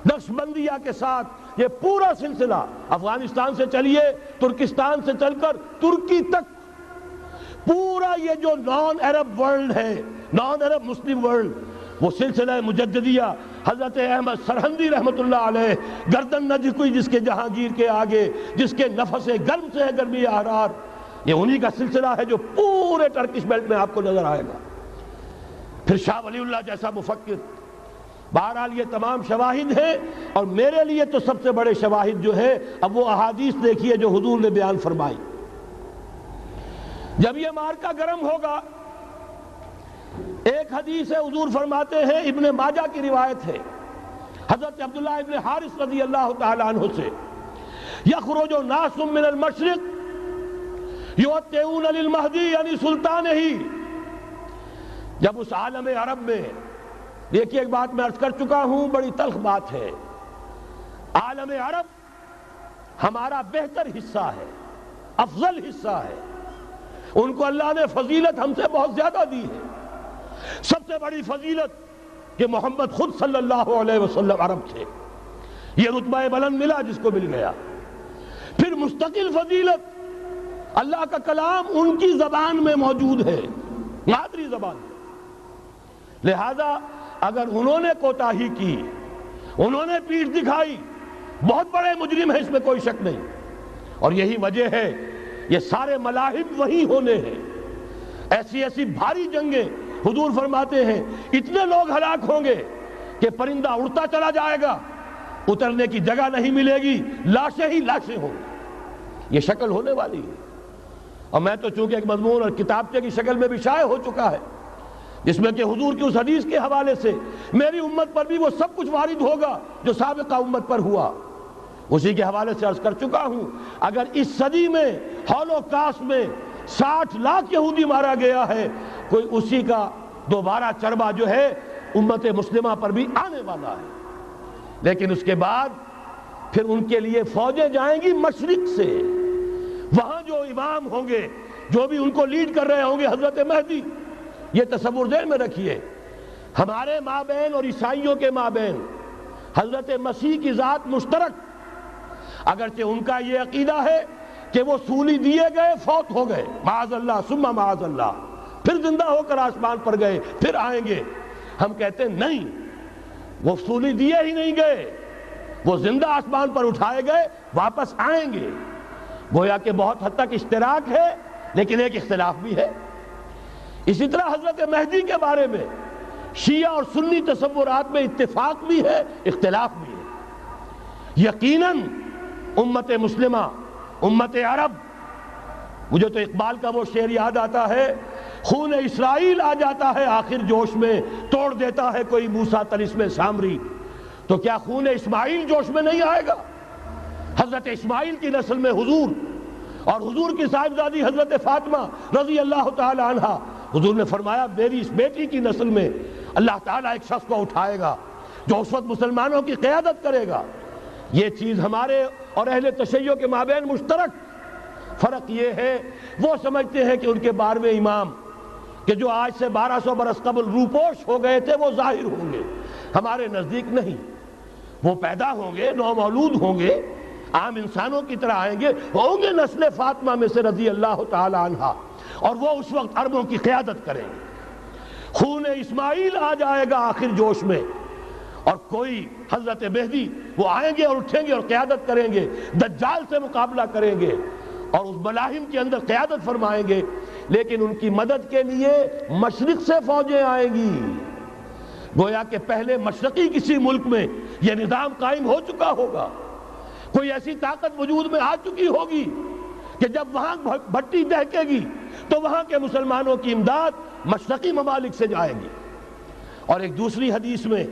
نقش بندیہ کے ساتھ، یہ پورا سلسلہ افغانستان سے چلیے، ترکستان سے چل کر ترکی تک، پورا یہ جو نان عرب ورلڈ ہے، نان عرب مسلم ورلڈ، وہ سلسلہ مجددیہ حضرت احمد سرہندی رحمت اللہ علیہ، گردن نہ جھکی جس کے جہانگیر کے آگے، جس کے نفس گرم سے ہے گرمی احرار، یہ انہی کا سلسلہ ہے جو پورے ٹرکش بیلٹ میں آپ کو نظر آئے گا. پھر شاہ ولی اللہ جیسا مفکر. بہرحال یہ تمام شواہد ہیں، اور میرے لیے تو سب سے بڑے شواہد جو ہے، اب وہ احادیث دیکھیے جو حضور نے بیان فرمائی. جب یہ مارکا گرم ہوگا، ایک حدیث ہے، حضور فرماتے ہیں، ابن ماجہ کی روایت ہے حضرت عبداللہ ابن حارث رضی اللہ تعالی عنہ سے، یخرج ناس من المشرق یوتئون للمہدی یعنی سلطان ہی. جب اس عالم عرب میں، دیکھیے ایک بات میں عرض کر چکا ہوں، بڑی تلخ بات ہے، عالم عرب ہمارا بہتر حصہ ہے، افضل حصہ ہے، ان کو اللہ نے فضیلت ہم سے بہت زیادہ دی ہے. سب سے بڑی فضیلت کہ محمد خود صلی اللہ علیہ وسلم عرب تھے، یہ رتبہ بلند ملا جس کو مل گیا. پھر مستقل فضیلت، اللہ کا کلام ان کی زبان میں موجود ہے، مادری زبان. لہذا اگر انہوں نے کوتاہی کی، انہوں نے پیٹھ دکھائی، بہت بڑے مجرم ہیں، اس میں کوئی شک نہیں. اور یہی وجہ ہے یہ سارے ملاحم وہی ہونے ہیں. ایسی ایسی بھاری جنگیں، حضور فرماتے ہیں اتنے لوگ ہلاک ہوں گے کہ پرندہ اڑتا چلا جائے گا، اترنے کی جگہ نہیں ملے گی، لاشیں ہی لاشیں ہوں گی. یہ شکل ہونے والی ہے. اور میں تو چونکہ ایک مضمون اور کتابچے کی شکل میں بھی شائع ہو چکا ہے، جس میں کہ حضور کی اس حدیث کے حوالے سے میری امت پر بھی وہ سب کچھ وارد ہوگا جو سابقہ امت پر ہوا، اسی کے حوالے سے عرض کر چکا ہوں. اگر اس صدی میں ہولوکاسٹ میں 60 لاکھ یہودی مارا گیا ہے، کوئی اسی کا دوبارہ چربا جو ہے امت مسلمہ پر بھی آنے والا ہے. لیکن اس کے بعد پھر ان کے لیے فوجیں جائیں گی مشرق سے. وہاں جو امام ہوں گے، جو بھی ان کو لیڈ کر رہے ہوں گے، حضرت مہدی. یہ تصور ذہن میں رکھیے، ہمارے مابین اور عیسائیوں کے مابین حضرت مسیح کی ذات مشترک، اگرچہ ان کا یہ عقیدہ ہے کہ وہ سولی دیے گئے، فوت ہو گئے، معاذ اللہ ثم معاذ اللہ، پھر زندہ ہو کر آسمان پر گئے، پھر آئیں گے. ہم کہتے ہیں نہیں، وہ سولی دیے ہی نہیں گئے، وہ زندہ آسمان پر اٹھائے گئے، واپس آئیں گے. گویا کہ بہت حد تک اشتراک ہے، لیکن ایک اختلاف بھی ہے. اسی طرح حضرت مہدی کے بارے میں شیعہ اور سنی تصورات میں اتفاق بھی ہے، اختلاف بھی ہے. یقیناً امت مسلمہ، امت عرب، مجھے تو اقبال کا وہ شعر یاد آتا ہے، خون اسرائیل آ جاتا ہے آخر جوش میں، توڑ دیتا ہے کوئی موسیٰ طلسم سامری. تو کیا خون اسماعیل جوش میں نہیں آئے گا؟ حضرت اسماعیل کی نسل میں حضور، اور حضور کی صاحبزادی حضرت فاطمہ رضی اللہ تعالی عنہ، حضور نے فرمایا میری اس بیٹی کی نسل میں اللہ تعالیٰ ایک شخص کو اٹھائے گا جو اس وقت مسلمانوں کی قیادت کرے گا. یہ چیز ہمارے اور اہل تشیع کے مابین مشترک. فرق یہ ہے وہ سمجھتے ہیں کہ ان کے 12ویں امام کہ جو آج سے 1200 برس قبل روپوش ہو گئے تھے وہ ظاہر ہوں گے. ہمارے نزدیک نہیں، وہ پیدا ہوں گے، نو مولود ہوں گے، عام انسانوں کی طرح آئیں گے، ہوں گے نسل فاطمہ میں سے رضی اللہ تعالی عنہ، اور وہ اس وقت عربوں کی قیادت کریں گے. خون اسماعیل آ جائے گا آخر جوش میں، اور کوئی حضرت مہدی وہ آئیں گے اور اٹھیں گے اور قیادت کریں گے، دجال سے مقابلہ کریں گے اور اس ملاحم کے اندر قیادت فرمائیں گے. لیکن ان کی مدد کے لیے مشرق سے فوجیں آئیں گی. گویا کہ پہلے مشرقی کسی ملک میں یہ نظام قائم ہو چکا ہوگا، کوئی ایسی طاقت وجود میں آ چکی ہوگی کہ جب وہاں بھٹی دہکے گی تو وہاں کے مسلمانوں کی امداد مشرقی ممالک سے جائے گی. اور ایک دوسری حدیث میں،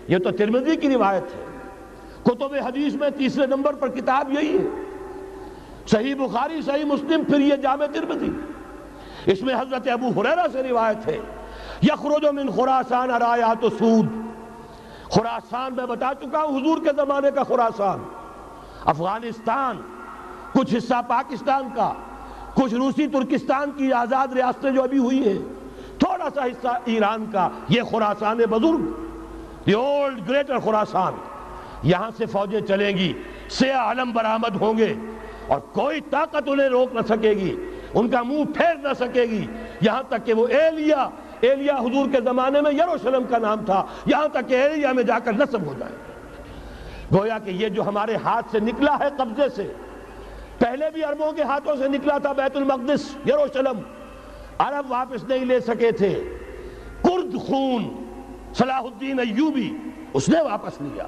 یہ تو ترمذی کی روایت ہے، کتب حدیث میں تیسرے نمبر پر کتاب یہی ہے، صحیح بخاری، صحیح مسلم، پھر یہ جامع ترمذی. اس میں حضرت ابو ہریرہ سے روایت ہے، یخرج من خراسان رایات سود. خراسان میں بتا چکا ہوں حضور کے زمانے کا خراسان، افغانستان، کچھ حصہ پاکستان کا، کچھ روسی ترکستان کی آزاد ریاستیں جو ابھی ہوئی ہیں، تھوڑا سا حصہ ایران کا، یہ خراسان بزرگ، دی اولڈ گریٹر خراسان. یہاں سے فوجیں چلیں گی، سیاہ علم برآمد ہوں گے، اور کوئی طاقت انہیں روک نہ سکے گی، ان کا منہ پھیر نہ سکے گی. یہاں تک کہ وہ ایلیا حضور کے زمانے میں یروشلم کا نام تھا، یہاں تک کہ ایلیا میں جا کر نصب ہو جائے. گویا کہ یہ جو ہمارے ہاتھ سے نکلا ہے قبضے سے، پہلے بھی عربوں کے ہاتھوں سے نکلا تھا بیت المقدس، یروشلم، عرب واپس نہیں لے سکے تھے. سرد خون صلاح الدین ایوبی اس نے واپس لیا۔